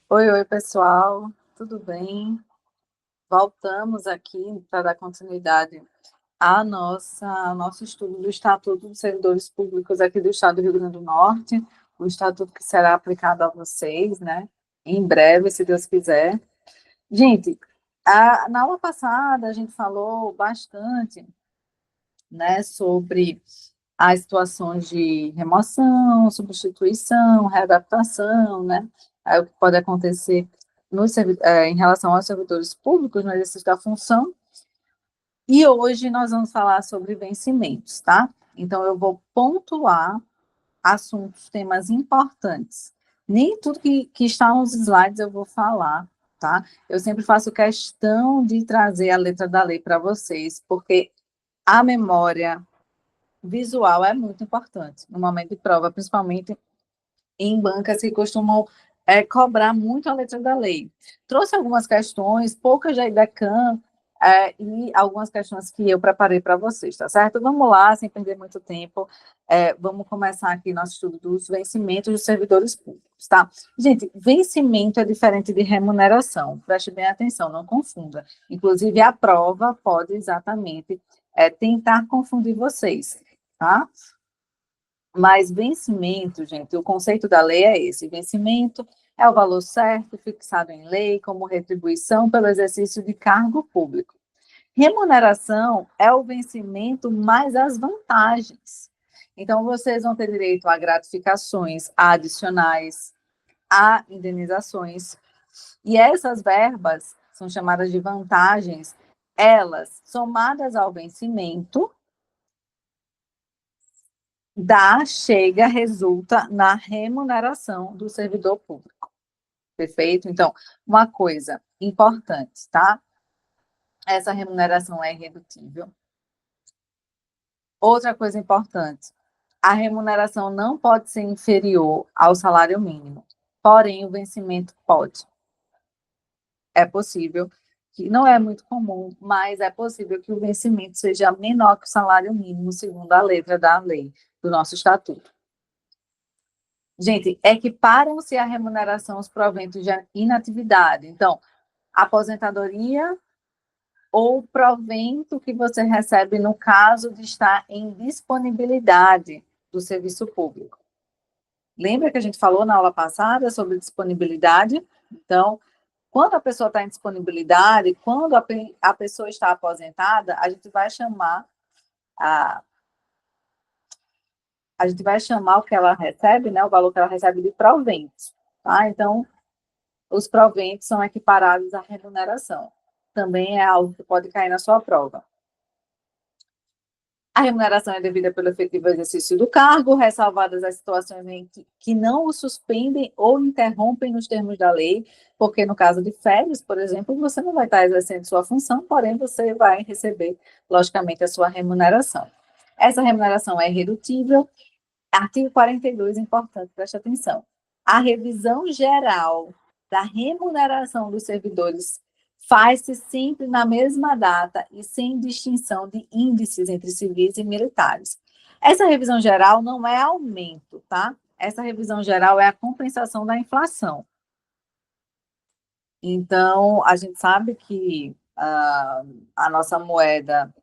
Oi, oi, pessoal, tudo bem? Voltamos aqui para dar continuidade ao nosso estudo do Estatuto dos Servidores Públicos aqui do Estado do Rio Grande do Norte, o estatuto que será aplicado a vocês, né? Em breve, se Deus quiser. Gente, na aula passada a gente falou bastante, né, sobre as situações de remoção, substituição, readaptação, né? Aí o que pode acontecer em relação aos servidores públicos no exercício da função. E hoje nós vamos falar sobre vencimentos, tá? Então eu vou pontuar assuntos, temas importantes. Nem tudo que está nos slides eu vou falar, tá? Eu sempre faço questão de trazer a letra da lei para vocês, porque a memória visual é muito importante no momento de prova, principalmente em bancas que costumam cobrar muito a letra da lei. Trouxe algumas questões, poucas da IDECAM, e algumas questões que eu preparei para vocês, tá certo? Vamos lá, sem perder muito tempo, vamos começar aqui nosso estudo dos vencimentos dos servidores públicos, tá? Gente, vencimento é diferente de remuneração, preste bem atenção, não confunda. Inclusive, a prova pode exatamente tentar confundir vocês, tá? Mas vencimento, gente, o conceito da lei é esse: vencimento é o valor certo fixado em lei como retribuição pelo exercício de cargo público. Remuneração é o vencimento mais as vantagens. Então, vocês vão ter direito a gratificações, a adicionais, a indenizações. E essas verbas são chamadas de vantagens, elas, somadas ao vencimento, chega, resulta na remuneração do servidor público. Perfeito? Então, uma coisa importante, tá? Essa remuneração é irredutível. Outra coisa importante, a remuneração não pode ser inferior ao salário mínimo, porém o vencimento pode. É possível, que não é muito comum, mas é possível que o vencimento seja menor que o salário mínimo, segundo a letra da lei, do nosso estatuto. Gente, equiparam-se a remuneração aos proventos de inatividade. Então, aposentadoria ou provento que você recebe no caso de estar em disponibilidade do serviço público. Lembra que a gente falou na aula passada sobre disponibilidade? Então, quando a pessoa está em disponibilidade, quando a pessoa está aposentada, a gente vai chamar o que ela recebe, né, o valor que ela recebe de provento, tá? Então, os proventos são equiparados à remuneração. Também é algo que pode cair na sua prova. A remuneração é devida pelo efetivo exercício do cargo, ressalvadas as situações em que não o suspendem ou interrompem nos termos da lei, porque no caso de férias, por exemplo, você não vai estar exercendo sua função, porém você vai receber, logicamente, a sua remuneração. Essa remuneração é irredutível. Artigo 42, importante, preste atenção. A revisão geral da remuneração dos servidores faz-se sempre na mesma data e sem distinção de índices entre civis e militares. Essa revisão geral não é aumento, tá? Essa revisão geral é a compensação da inflação. Então, a gente sabe que a nossa moeda,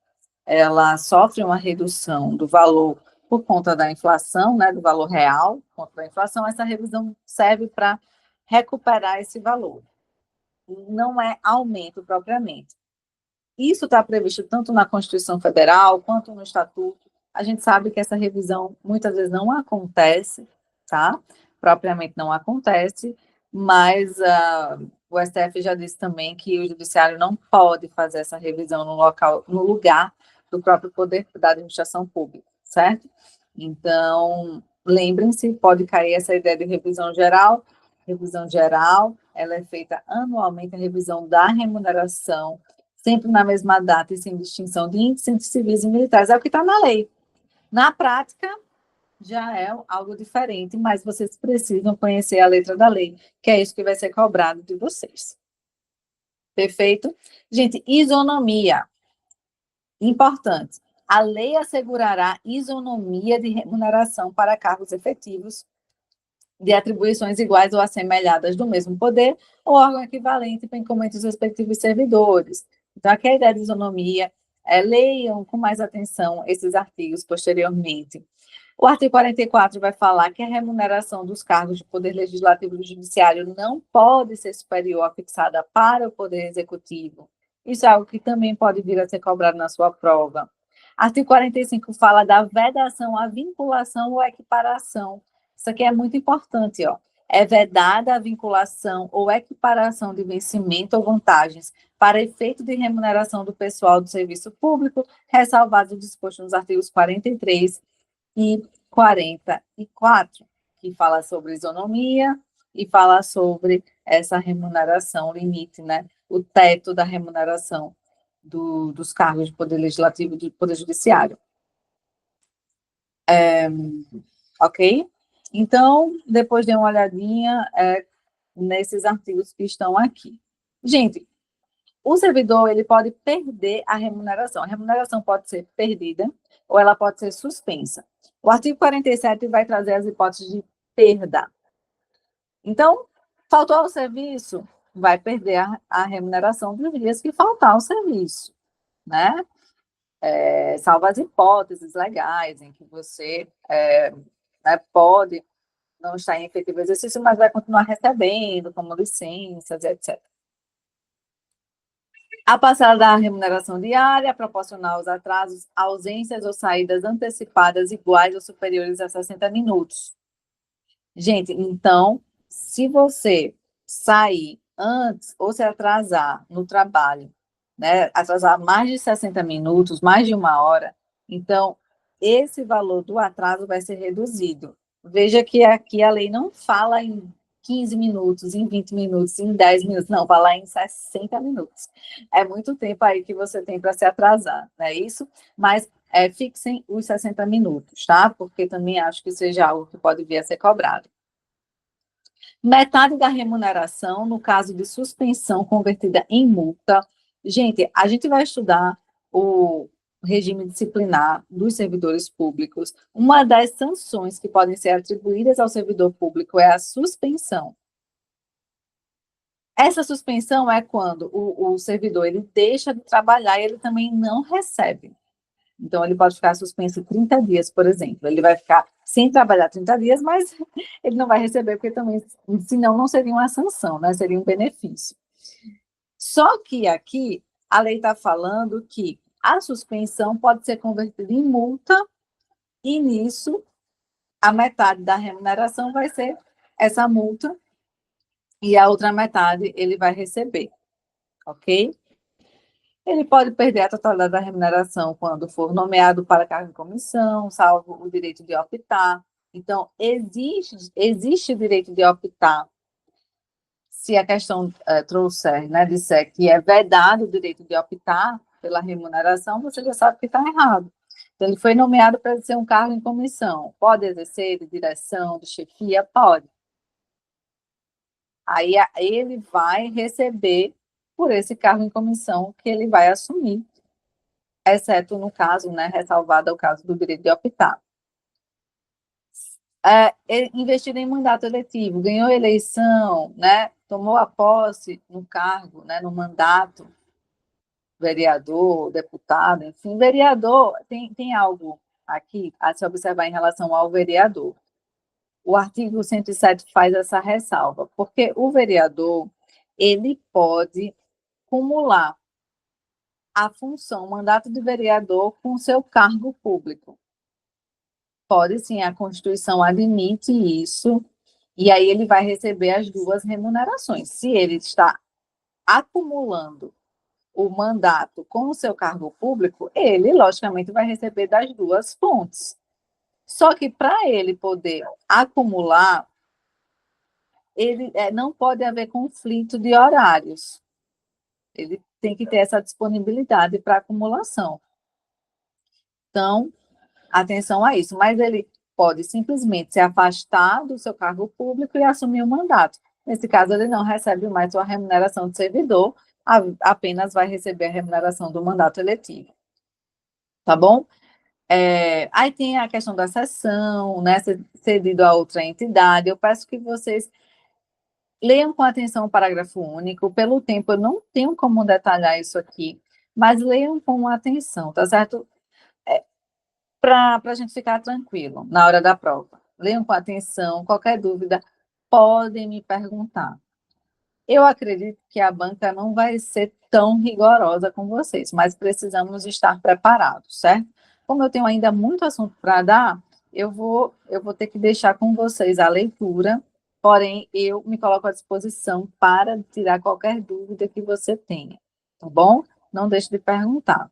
ela sofre uma redução do valor por conta da inflação, né, do valor real, por conta da inflação. Essa revisão serve para recuperar esse valor. Não é aumento propriamente. Isso está previsto tanto na Constituição Federal quanto no Estatuto. A gente sabe que essa revisão muitas vezes não acontece, tá? Propriamente não acontece, mas o STF já disse também que o judiciário não pode fazer essa revisão no lugar do próprio poder da administração pública, certo? Então, lembrem-se, pode cair essa ideia de revisão geral. Revisão geral, ela é feita anualmente, a revisão da remuneração, sempre na mesma data e sem distinção de índices entre civis e militares. É o que está na lei. Na prática, já é algo diferente, mas vocês precisam conhecer a letra da lei, que é isso que vai ser cobrado de vocês. Perfeito? Gente, isonomia. Importante. A lei assegurará isonomia de remuneração para cargos efetivos de atribuições iguais ou assemelhadas do mesmo poder, ou órgão equivalente bem como entre os respectivos servidores. Então, aqui a ideia de isonomia, leiam com mais atenção esses artigos posteriormente. O artigo 44 vai falar que a remuneração dos cargos de poder legislativo e do judiciário não pode ser superior à fixada para o poder executivo. Isso é algo que também pode vir a ser cobrado na sua prova. Artigo 45 fala da vedação à vinculação ou equiparação. Isso aqui é muito importante, ó. É vedada a vinculação ou equiparação de vencimento ou vantagens para efeito de remuneração do pessoal do serviço público, ressalvado o disposto nos artigos 43 e 44, que fala sobre isonomia e fala sobre essa remuneração limite, né? O teto da remuneração dos cargos de poder legislativo e do poder judiciário. Ok? Então, depois dê uma olhadinha nesses artigos que estão aqui. Gente, o servidor ele pode perder a remuneração. A remuneração pode ser perdida ou ela pode ser suspensa. O artigo 47 vai trazer as hipóteses de perda. Então, faltou ao serviço, vai perder a remuneração dos dias que faltar ao serviço, né? Salvo as hipóteses legais em que você pode não estar em efetivo exercício, mas vai continuar recebendo, como licenças, etc. A parcela da remuneração diária, proporcional aos atrasos, ausências ou saídas antecipadas iguais ou superiores a 60 minutos. Gente, então, se você sair antes ou se atrasar no trabalho, né, atrasar mais de 60 minutos, mais de 1 hora, então, esse valor do atraso vai ser reduzido. Veja que aqui a lei não fala em 15 minutos, em 20 minutos, em 10 minutos, não, fala em 60 minutos. É muito tempo aí que você tem para se atrasar, não é isso? Mas fixem os 60 minutos, tá? Porque também acho que seja algo que pode vir a ser cobrado. Metade da remuneração, no caso de suspensão convertida em multa. Gente, a gente vai estudar o regime disciplinar dos servidores públicos. Uma das sanções que podem ser atribuídas ao servidor público é a suspensão. Essa suspensão é quando o servidor ele deixa de trabalhar e ele também não recebe. Então, ele pode ficar suspenso 30 dias, por exemplo. Ele vai ficar sem trabalhar 30 dias, mas ele não vai receber, porque também, senão, não seria uma sanção, né? Seria um benefício. Só que aqui, a lei está falando que a suspensão pode ser convertida em multa, e nisso, a metade da remuneração vai ser essa multa, e a outra metade ele vai receber, ok? Ele pode perder a totalidade da remuneração quando for nomeado para cargo em comissão, salvo o direito de optar. Então, existe o direito de optar se a questão trouxer, né, disser que é vedado o direito de optar pela remuneração, você já sabe que está errado. Então, ele foi nomeado para ser um cargo em comissão. Pode exercer de direção, de chefia? Pode. Aí ele vai receber por esse cargo em comissão que ele vai assumir, exceto no caso, né, ressalvado o caso do direito de optar. Investido em mandato eletivo, ganhou eleição, né, tomou a posse no cargo, né, no mandato, vereador, deputado, enfim, vereador, tem algo aqui a se observar em relação ao vereador. O artigo 107 faz essa ressalva, porque o vereador, ele pode acumular a função, o mandato de vereador com seu cargo público. Pode sim, a Constituição admite isso, e aí ele vai receber as duas remunerações. Se ele está acumulando o mandato com o seu cargo público, ele, logicamente, vai receber das duas fontes. Só que para ele poder acumular, ele não pode haver conflito de horários. Ele tem que ter essa disponibilidade para acumulação. Então, atenção a isso. Mas ele pode simplesmente se afastar do seu cargo público e assumir o mandato. Nesse caso, ele não recebe mais sua remuneração de servidor, apenas vai receber a remuneração do mandato eletivo. Tá bom? Aí tem a questão da cessão, né, cedido a outra entidade. Eu peço que vocês leiam com atenção o parágrafo único. Pelo tempo, eu não tenho como detalhar isso aqui, mas leiam com atenção, tá certo? Para a gente ficar tranquilo na hora da prova. Leiam com atenção, qualquer dúvida, podem me perguntar. Eu acredito que a banca não vai ser tão rigorosa com vocês, mas precisamos estar preparados, certo? Como eu tenho ainda muito assunto para dar, eu vou ter que deixar com vocês a leitura, porém, eu me coloco à disposição para tirar qualquer dúvida que você tenha, tá bom? Não deixe de perguntar.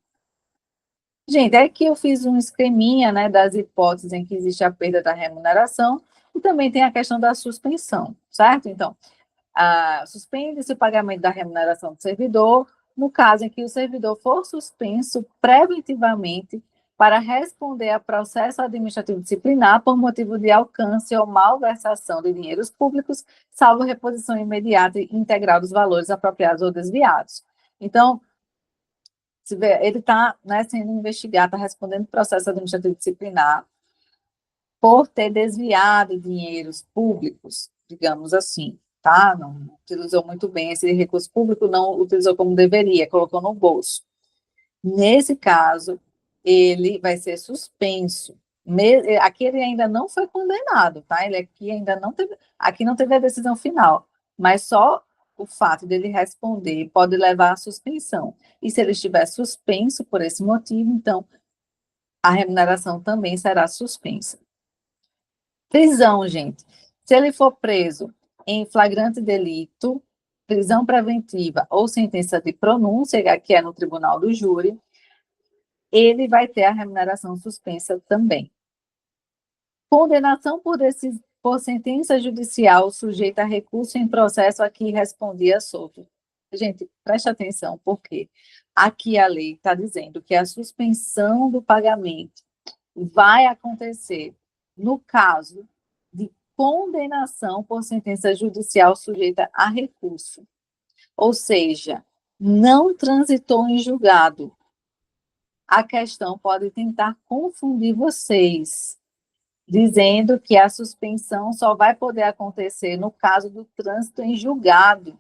Gente, é que eu fiz um esqueminha, né, das hipóteses em que existe a perda da remuneração e também tem a questão da suspensão, certo? Então, suspende-se o pagamento da remuneração do servidor, no caso em que o servidor for suspenso preventivamente para responder a processo administrativo disciplinar por motivo de alcance ou malversação de dinheiros públicos, salvo reposição imediata e integral dos valores apropriados ou desviados. Então, ele está, né, sendo investigado, está respondendo processo administrativo disciplinar por ter desviado dinheiros públicos, digamos assim, tá? Não utilizou muito bem esse recurso público, não utilizou como deveria, colocou no bolso. Nesse caso, ele vai ser suspenso. Aqui ele ainda não foi condenado, tá? Ele aqui não teve a decisão final, mas só o fato dele responder pode levar à suspensão. E se ele estiver suspenso por esse motivo, então a remuneração também será suspensa. Prisão, gente. Se ele for preso em flagrante delito, prisão preventiva ou sentença de pronúncia, que é no tribunal do júri, ele vai ter a remuneração suspensa também. Condenação por sentença judicial sujeita a recurso em processo a que respondia solto. Gente, preste atenção, porque aqui a lei está dizendo que a suspensão do pagamento vai acontecer no caso de condenação por sentença judicial sujeita a recurso. Ou seja, não transitou em julgado. A questão pode tentar confundir vocês, dizendo que a suspensão só vai poder acontecer no caso do trânsito em julgado.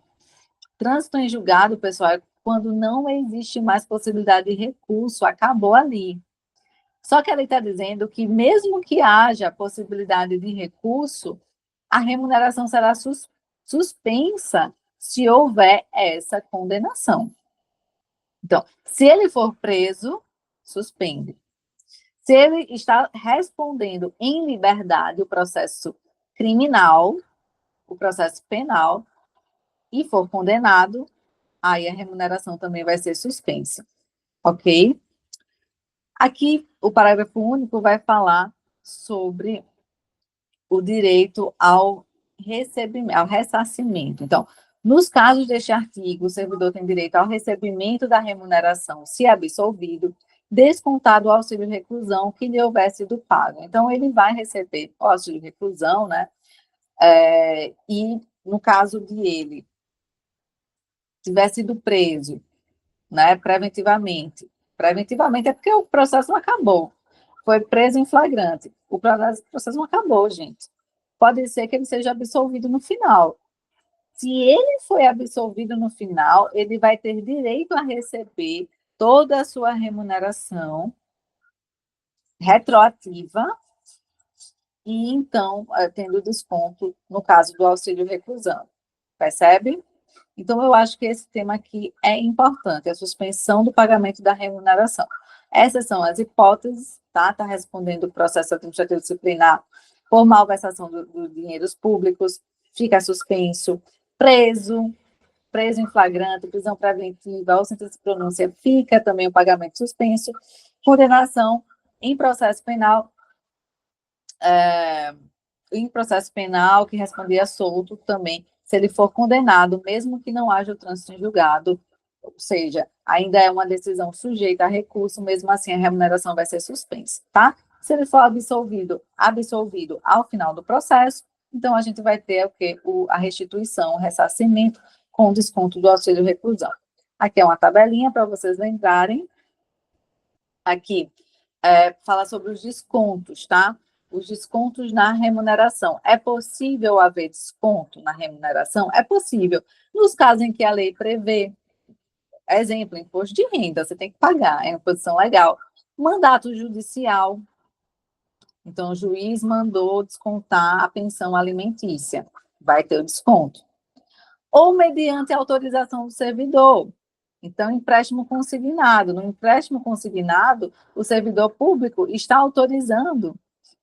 Trânsito em julgado, pessoal, é quando não existe mais possibilidade de recurso, acabou ali. Só que ela está dizendo que, mesmo que haja possibilidade de recurso, a remuneração será suspensa se houver essa condenação. Então, se ele for preso, suspende. Se ele está respondendo em liberdade o processo criminal, o processo penal, e for condenado, aí a remuneração também vai ser suspensa. Ok? Aqui, o parágrafo único vai falar sobre o direito ao recebimento, ao ressarcimento. Então, nos casos deste artigo, o servidor tem direito ao recebimento da remuneração, se absolvido, descontado o auxílio reclusão que lhe houver sido pago. Então, ele vai receber o auxílio reclusão, né? E no caso de ele tiver sido preso, né, preventivamente é porque o processo não acabou, foi preso em flagrante, o processo não acabou, gente. Pode ser que ele seja absolvido no final. Se ele foi absolvido no final, ele vai ter direito a receber toda a sua remuneração retroativa e, então, tendo desconto no caso do auxílio reclusão. Percebe? Então, eu acho que esse tema aqui é importante, a suspensão do pagamento da remuneração. Essas são as hipóteses, tá? Está respondendo o processo administrativo disciplinar por malversação dos dinheiros públicos, fica suspenso, preso em flagrante, prisão preventiva ou sentença de pronúncia, fica também o pagamento suspenso, condenação em processo penal, que respondia solto também, se ele for condenado, mesmo que não haja o trânsito em julgado, ou seja, ainda é uma decisão sujeita a recurso, mesmo assim a remuneração vai ser suspensa, tá? Se ele for absolvido ao final do processo, então a gente vai ter o quê? A restituição, o ressarcimento com desconto do auxílio reclusão. Aqui é uma tabelinha para vocês lembrarem. Aqui, fala sobre os descontos, tá? Os descontos na remuneração. É possível haver desconto na remuneração? É possível. Nos casos em que a lei prevê, exemplo, imposto de renda, você tem que pagar, é uma imposição legal. Mandato judicial. Então, o juiz mandou descontar a pensão alimentícia. Vai ter o desconto. Ou mediante autorização do servidor. Então, empréstimo consignado. No empréstimo consignado, o servidor público está autorizando,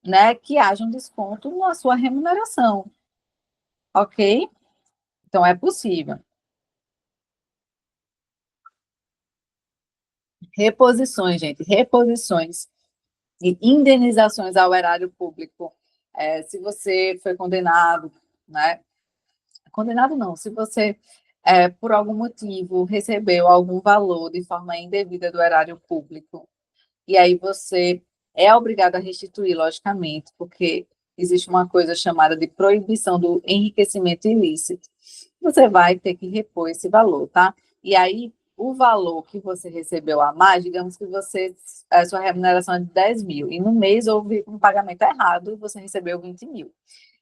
né, que haja um desconto na sua remuneração. Ok? Então, é possível. Reposições, gente, reposições e indenizações ao erário público. Se você foi condenado, né? Condenado não, se você, por algum motivo, recebeu algum valor de forma indevida do erário público, e aí você é obrigado a restituir, logicamente, porque existe uma coisa chamada de proibição do enriquecimento ilícito. Você vai ter que repor esse valor, tá? E aí, o valor que você recebeu a mais, digamos que a sua remuneração é de 10 mil, e no mês houve um pagamento errado e você recebeu 20 mil.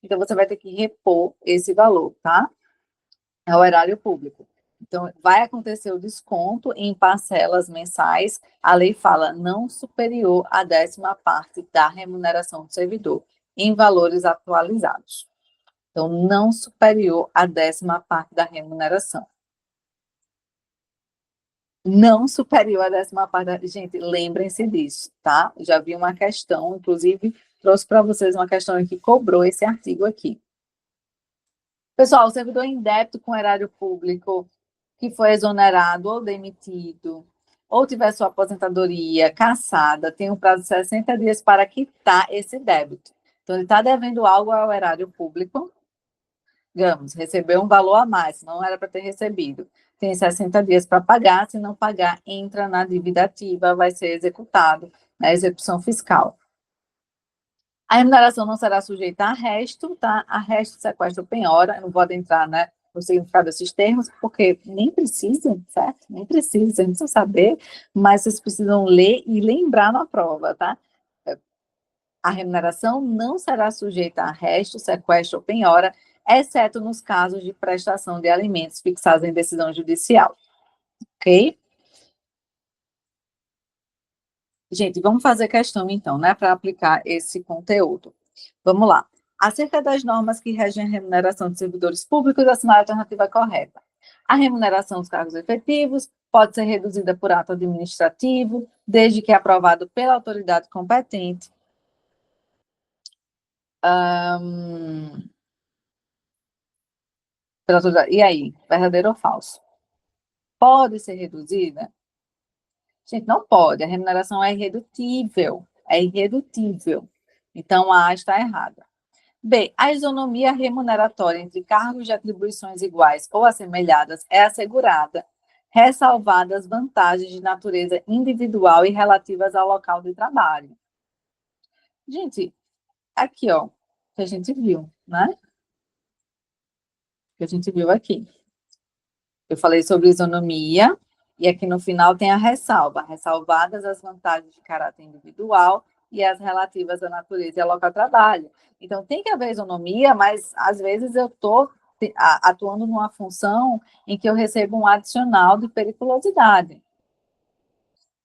Então, você vai ter que repor esse valor, tá? É o erário público. Então, vai acontecer o desconto em parcelas mensais. A lei fala não superior à 10ª parte da remuneração do servidor, em valores atualizados. Então, não superior à 10ª parte da remuneração. Não superior à 10ª parte da... Gente, lembrem-se disso, tá? Já vi uma questão, inclusive, trouxe para vocês uma questão que cobrou esse artigo aqui. Pessoal, o servidor em débito com erário público que foi exonerado ou demitido, ou tiver sua aposentadoria cassada, tem um prazo de 60 dias para quitar esse débito. Então, ele está devendo algo ao erário público, digamos, recebeu um valor a mais, não era para ter recebido. Tem 60 dias para pagar, se não pagar, entra na dívida ativa, vai ser executado na execução fiscal. A remuneração não será sujeita a resto, tá? Arresto, sequestro, penhora, eu não vou adentrar, né, no significado desses termos, porque nem precisam, certo? Nem precisam, vocês não precisam saber, mas vocês precisam ler e lembrar na prova, tá? A remuneração não será sujeita a arresto, sequestro ou penhora, exceto nos casos de prestação de alimentos fixados em decisão judicial, ok? Gente, vamos fazer questão, então, né, para aplicar esse conteúdo. Vamos lá. Acerca das normas que regem a remuneração de servidores públicos, assinar a alternativa correta. A remuneração dos cargos efetivos pode ser reduzida por ato administrativo, desde que aprovado pela autoridade competente. E aí, verdadeiro ou falso? Pode ser reduzida? Gente, não pode. A remuneração é irredutível. É irredutível. Então, a A está errada. B. A isonomia remuneratória entre cargos de atribuições iguais ou assemelhadas é assegurada, ressalvadas vantagens de natureza individual e relativas ao local de trabalho. Gente, aqui, ó, que a gente viu, né? Que a gente viu aqui. Eu falei sobre isonomia, e aqui no final tem a ressalva, ressalvadas as vantagens de caráter individual e as relativas à natureza e ao local de trabalho. Então, tem que haver isonomia, mas às vezes eu estou atuando numa função em que eu recebo um adicional de periculosidade.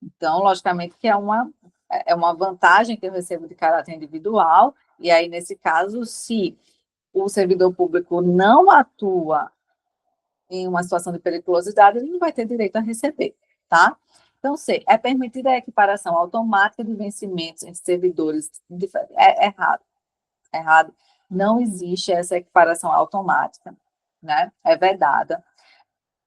Então, logicamente que é uma vantagem que eu recebo de caráter individual, e aí, nesse caso, se o servidor público não atua em uma situação de periculosidade, ele não vai ter direito a receber, tá? Então, C, é permitida a equiparação automática de vencimentos entre servidores. É errado, é errado. Não existe essa equiparação automática, né? É vedada.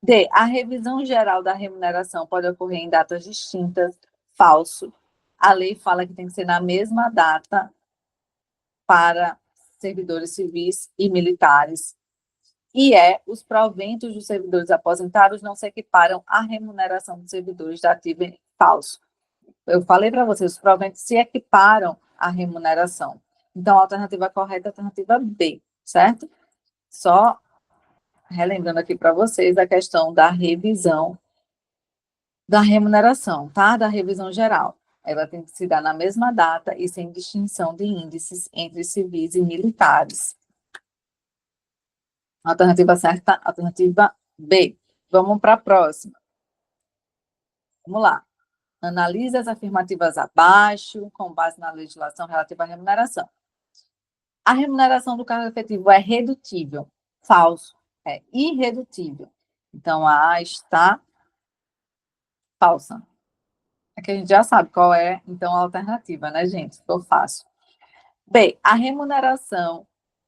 D, a revisão geral da remuneração pode ocorrer em datas distintas. Falso. A lei fala que tem que ser na mesma data para servidores civis e militares. E os proventos dos servidores aposentados não se equiparam à remuneração dos servidores da ativa. Falso. Eu falei para vocês, os proventos se equiparam à remuneração. Então, a alternativa correta é a alternativa B, certo? Só relembrando aqui para vocês a questão da revisão da remuneração, tá? Da revisão geral. ela tem que se dar na mesma data e sem distinção de índices entre civis e militares. Alternativa certa, alternativa B. Vamos para a próxima. Vamos lá. Analise as afirmativas abaixo, com base na legislação relativa à remuneração. A remuneração do cargo efetivo é redutível. Falso. É irredutível. Então, a A está falsa. Aqui a gente já sabe qual é, então, a alternativa, né, gente? Ficou fácil. B. A remuneração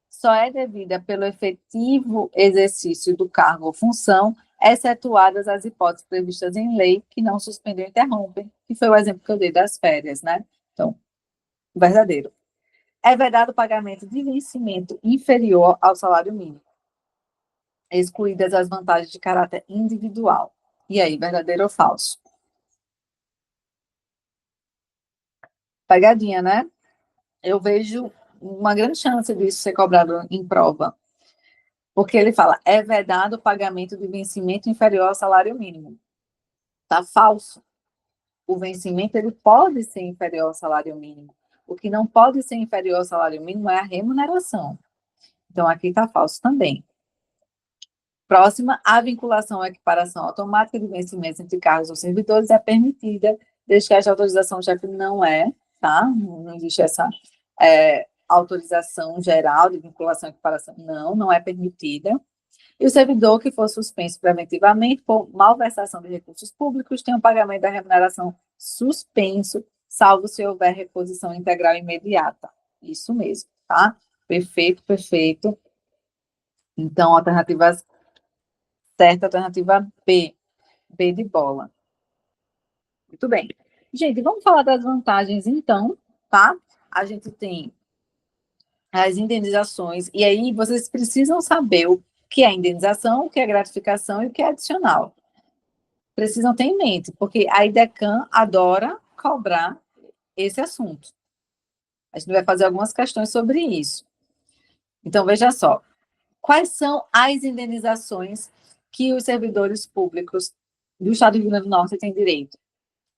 só é devida pelo efetivo exercício do cargo ou função, excetuadas as hipóteses previstas em lei que não suspendem ou interrompem, que foi o exemplo que eu dei das férias, né? Então, verdadeiro. É vedado o pagamento de vencimento inferior ao salário mínimo, excluídas as vantagens de caráter individual. E aí, verdadeiro ou falso? Pegadinha, né? Eu vejo uma grande chance disso ser cobrado em prova. Porque ele fala, é vedado o pagamento de vencimento inferior ao salário mínimo. Tá falso. O vencimento, ele pode ser inferior ao salário mínimo. O que não pode ser inferior ao salário mínimo é a remuneração. Então, aqui está falso também. Próxima, a vinculação ou equiparação automática de vencimentos entre cargos ou servidores é permitida, desde que esta autorização do chefe não é, tá? Não existe essa autorização geral de vinculação e equiparação. Não é permitida. E o servidor que for suspenso preventivamente por malversação de recursos públicos tem o pagamento da remuneração suspenso, salvo se houver reposição integral imediata. Isso mesmo, tá? Perfeito, perfeito. Então, alternativas certa, alternativa B. B de bola. Muito bem. Gente, vamos falar das vantagens, então, tá? A gente tem as indenizações, e aí vocês precisam saber o que é indenização, o que é gratificação e o que é adicional. Precisam ter em mente, porque a IDECAN adora cobrar esse assunto. A gente vai fazer algumas questões sobre isso. Então, veja só. Quais são as indenizações que os servidores públicos do Estado do Rio Grande do Norte têm direito?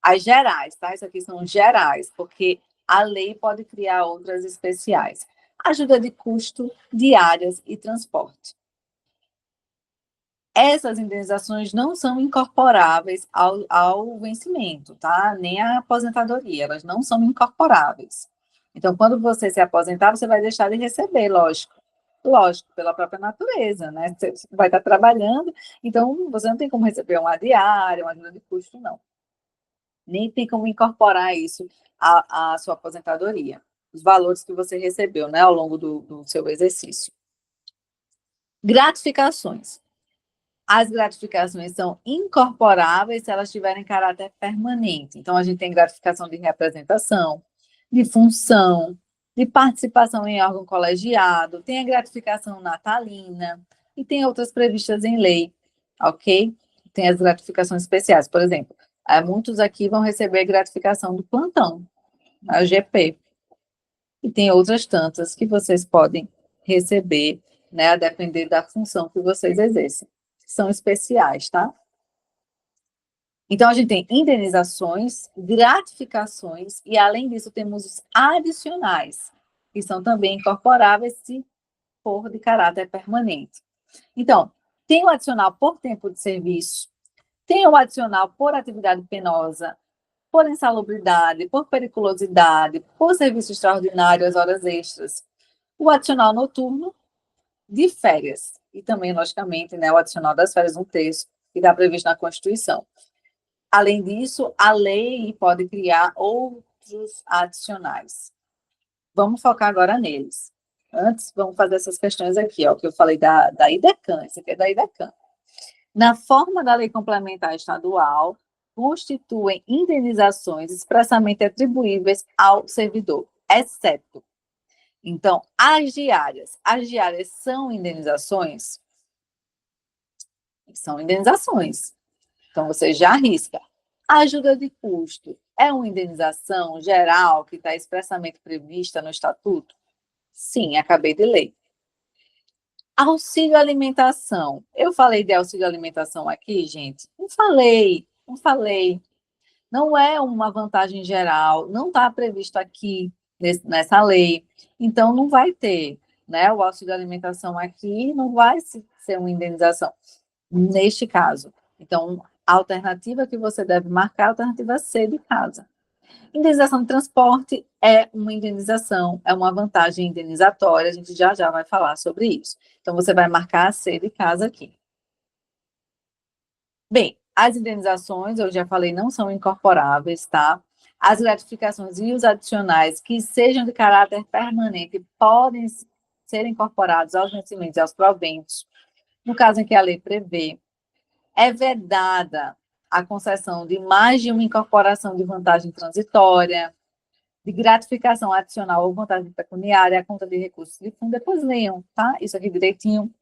As gerais, tá? Isso aqui são gerais, porque a lei pode criar outras especiais. Ajuda de custo, diárias e transporte. Essas indenizações não são incorporáveis ao vencimento, tá? Nem a aposentadoria, elas não são incorporáveis. Então, quando você se aposentar, você vai deixar de receber, lógico. Lógico, pela própria natureza, né? Você vai estar trabalhando, então você não tem como receber uma diária, uma ajuda de custo, não. Nem tem como incorporar isso à sua aposentadoria. Os valores que você recebeu, né, ao longo do seu exercício. Gratificações. As gratificações são incorporáveis se elas tiverem caráter permanente. Então, a gente tem gratificação de representação, de função, de participação em órgão colegiado, tem a gratificação natalina e tem outras previstas em lei, ok? Tem as gratificações especiais, por exemplo, muitos aqui vão receber gratificação do plantão, a GP, e tem outras tantas que vocês podem receber, né, a depender da função que vocês exercem. São especiais, tá? Então, a gente tem indenizações, gratificações, e além disso, temos os adicionais, que são também incorporáveis se for de caráter permanente. Então, tem o adicional por tempo de serviço, tem o adicional por atividade penosa, por insalubridade, por periculosidade, por serviço extraordinário, às horas extras. O adicional noturno de férias. E também, logicamente, né, o adicional das férias, um terço, que está previsto na Constituição. Além disso, a lei pode criar outros adicionais. Vamos focar agora neles. Antes, vamos fazer essas questões aqui, ó, que eu falei da IDECAN, esse aqui é da IDECAN. Na forma da Lei Complementar Estadual, constituem indenizações expressamente atribuíveis ao servidor, exceto. Então, as diárias são indenizações? São indenizações. Então, você já arrisca. A ajuda de custo é uma indenização geral que está expressamente prevista no Estatuto? Sim, acabei de ler. Auxílio alimentação. Eu falei de auxílio alimentação aqui, gente? Não falei. Não é uma vantagem geral, não está previsto aqui nessa lei, então não vai ter, né? O auxílio alimentação aqui não vai ser uma indenização neste caso. Então, a alternativa que você deve marcar é a alternativa C de casa. Indenização de transporte é uma indenização, é uma vantagem indenizatória, a gente já vai falar sobre isso. Então, você vai marcar a C de casa aqui. Bem, as indenizações, eu já falei, não são incorporáveis, tá? As gratificações e os adicionais que sejam de caráter permanente podem ser incorporados aos vencimentos e aos proventos, no caso em que a lei prevê. É vedada a concessão de mais de uma incorporação de vantagem transitória, de gratificação adicional ou vantagem pecuniária, a conta de recursos de fundo. Depois leiam, tá? Isso aqui direitinho.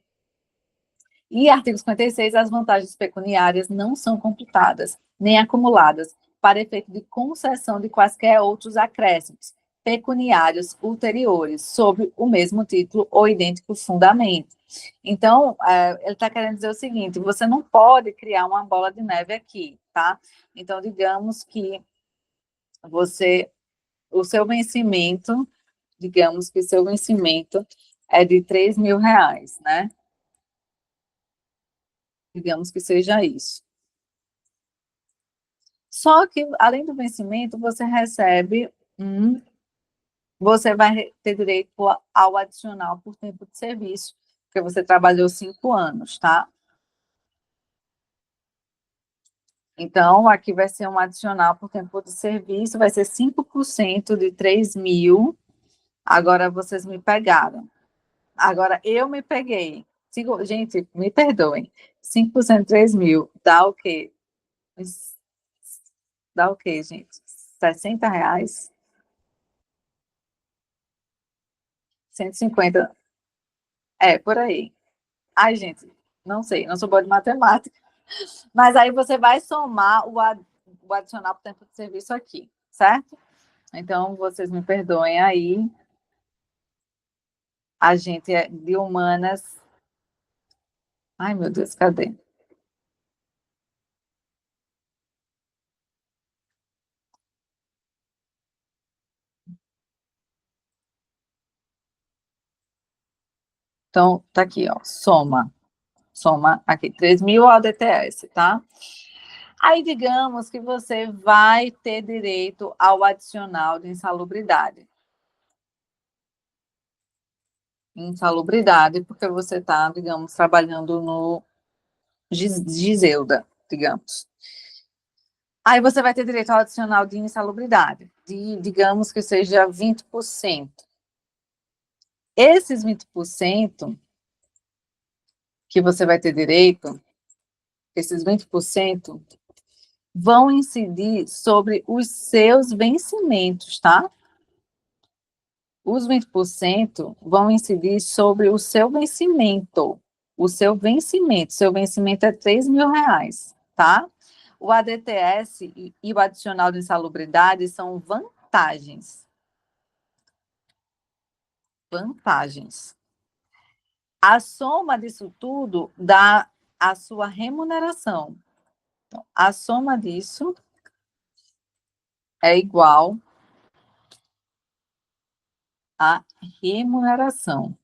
E artigo 56, as vantagens pecuniárias não são computadas, nem acumuladas, para efeito de concessão de quaisquer outros acréscimos pecuniários ulteriores, sob o mesmo título ou idêntico fundamento. Então, ele está querendo dizer o seguinte, você não pode criar uma bola de neve aqui, tá? Então, digamos que o seu vencimento, digamos que seu vencimento é de R$ 3.000, né? Digamos que seja isso. Só que, além do vencimento, você vai ter direito ao adicional por tempo de serviço, porque você trabalhou 5 anos, tá? Então, aqui vai ser um adicional por tempo de serviço, vai ser 5% de 3.000. Agora, vocês me pegaram. Agora, eu me peguei. Gente, me perdoem. 5% de 3.000 dá o quê? Dá o quê, gente? R$ 60? 150? É, por aí. Ai, gente, não sei, não sou boa de matemática. Mas aí você vai somar o adicional por tempo de serviço aqui, certo? Então, vocês me perdoem aí. A gente é de humanas. Ai, meu Deus, cadê? Então, tá aqui, ó, soma. Soma aqui, 3.000 ao DTS, tá? Aí, digamos que você vai ter direito ao adicional de insalubridade. Insalubridade, porque você está, digamos, trabalhando no Giselda, digamos. Aí você vai ter direito ao adicional de insalubridade, digamos que seja 20%. Esses 20% que você vai ter direito, esses 20% vão incidir sobre os seus vencimentos, tá? Os 20% vão incidir sobre o seu vencimento. O seu vencimento. Seu vencimento é R$ 3.000, tá? O ADTS e o adicional de insalubridade são vantagens. Vantagens. A soma disso tudo dá a sua remuneração. Então, a soma disso é igual à remuneração.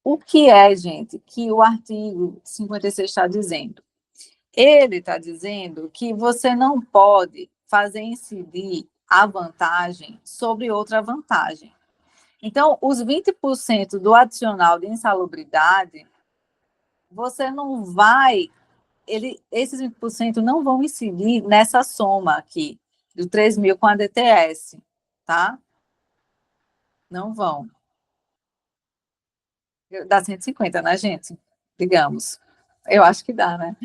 O que é, gente, que o artigo 56 está dizendo? Ele está dizendo que você não pode fazer incidir a vantagem sobre outra vantagem. Então, os 20% do adicional de insalubridade, você não vai, esses 20% não vão incidir nessa soma aqui, do 3.000 com a DTS, tá? Não vão. Dá 150, né, gente? Digamos. Eu acho que dá, né?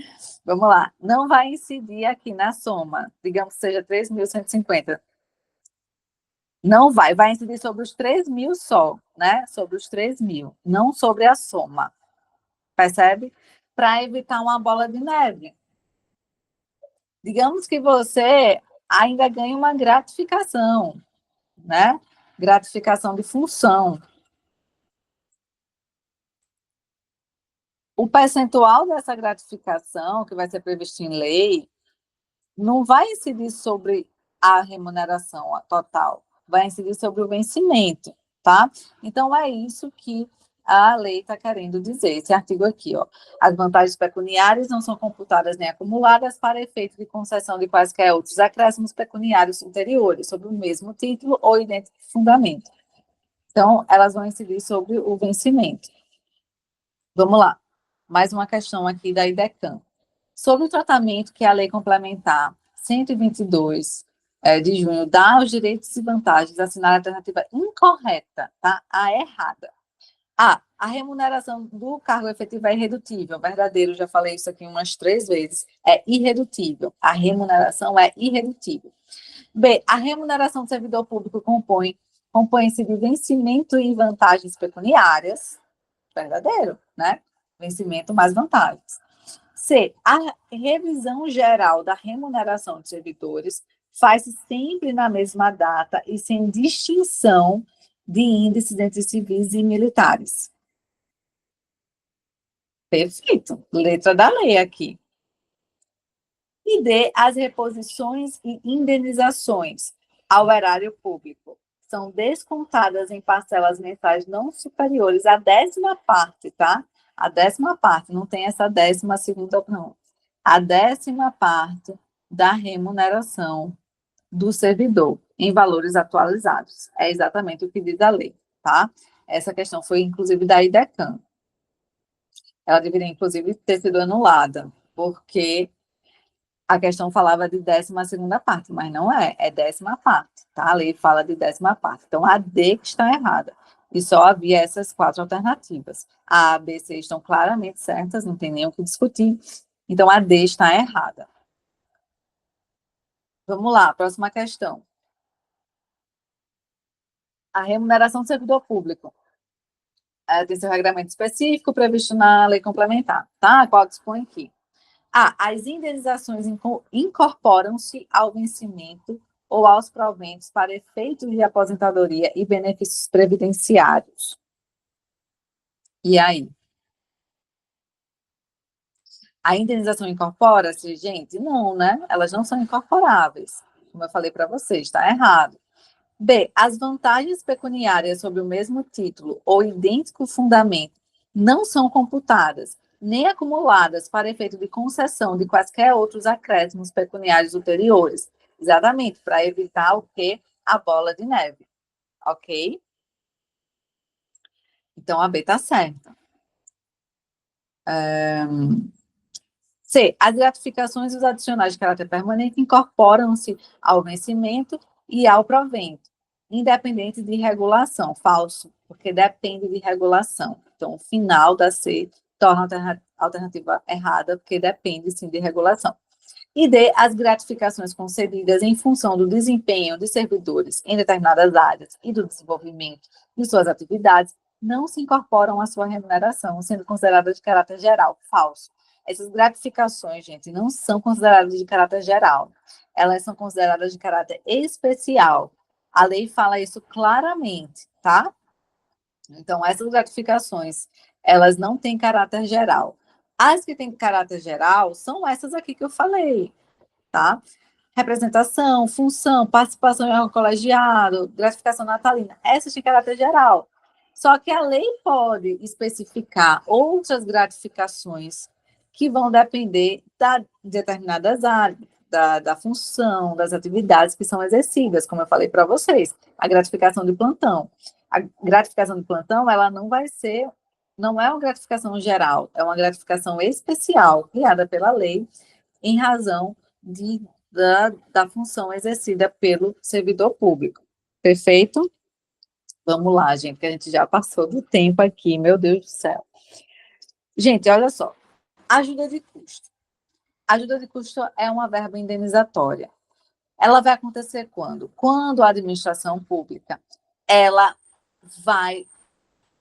Vamos lá. Não vai incidir aqui na soma. Digamos que seja 3.150. Não vai incidir sobre os 3.000 só, né? Sobre os 3.000, não sobre a soma. Percebe? Para evitar uma bola de neve. Digamos que você ainda ganha uma gratificação, né? Gratificação de função. o percentual dessa gratificação, que vai ser previsto em lei, não vai incidir sobre a remuneração total, vai incidir sobre o vencimento, tá? Então, é isso que a lei está querendo dizer, esse artigo aqui, ó. As vantagens pecuniárias não são computadas nem acumuladas para efeito de concessão de quaisquer outros acréscimos pecuniários anteriores, sobre o mesmo título ou idêntico fundamento. Então, elas vão incidir sobre o vencimento. Vamos lá. Mais uma questão aqui da IDECAM. Sobre o tratamento que a Lei Complementar 122 de junho dá aos direitos e vantagens, assinar a alternativa incorreta, tá? A errada. A remuneração do cargo efetivo é irredutível. Verdadeiro, já falei isso aqui umas 3 vezes. É irredutível. A remuneração é irredutível. B, a remuneração do servidor público compõe-se de vencimento e vantagens pecuniárias. Verdadeiro, né? Vencimento mais vantagens. C, a revisão geral da remuneração de servidores faz-se sempre na mesma data e sem distinção de índices entre civis e militares. Perfeito. Letra da lei aqui. E D, as reposições e indenizações ao erário público são descontadas em parcelas mensais não superiores à 10ª parte, tá? A 10ª parte, não tem essa 12ª, não. A 10ª parte da remuneração do servidor, em valores atualizados. É exatamente o que diz a lei, tá? Essa questão foi, inclusive, da IDECAM. Ela deveria, inclusive, ter sido anulada, porque a questão falava de 12ª parte, mas não é, é 10ª parte, tá? A lei fala de 10ª parte. Então, a D que está errada. E só havia essas 4 alternativas. A B e C estão claramente certas, não tem nem o que discutir. Então, a D está errada. Vamos lá, próxima questão. A remuneração do servidor público. Tem seu regulamento específico previsto na lei complementar, tá? Qual dispõe aqui. As indenizações incorporam-se ao vencimento ou aos proventos para efeitos de aposentadoria e benefícios previdenciários. E aí? A indenização incorpora-se, gente? Não, né? Elas não são incorporáveis. Como eu falei para vocês, está errado. B, as vantagens pecuniárias sobre o mesmo título ou idêntico fundamento não são computadas, nem acumuladas para efeito de concessão de quaisquer outros acréscimos pecuniários ulteriores. Exatamente, para evitar o quê? A bola de neve. Ok? Então, a B está certa. C, as gratificações e os adicionais de caráter permanente incorporam-se ao vencimento e ao provento, independente de regulação. Falso, porque depende de regulação. Então, o final da C torna a alternativa errada, porque depende, sim, de regulação. E D, as gratificações concedidas em função do desempenho de servidores em determinadas áreas e do desenvolvimento de suas atividades não se incorporam à sua remuneração, sendo consideradas de caráter geral. Falso. Essas gratificações, gente, não são consideradas de caráter geral. Elas são consideradas de caráter especial. A lei fala isso claramente, tá? Então, essas gratificações, elas não têm caráter geral. As que têm caráter geral são essas aqui que eu falei, tá? Representação, função, participação em órgão colegiado, gratificação natalina, essas têm caráter geral. Só que a lei pode especificar outras gratificações que vão depender de determinadas áreas, da função, das atividades que são exercidas, como eu falei para vocês. A gratificação de plantão. A gratificação de plantão, ela não vai ser, não é uma gratificação geral, é uma gratificação especial, criada pela lei, em razão da função exercida pelo servidor público. Perfeito? Vamos lá, gente, que a gente já passou do tempo aqui, meu Deus do céu. Gente, olha só. Ajuda de custo. Ajuda de custo é uma verba indenizatória. Ela vai acontecer quando? Quando a administração pública, ela vai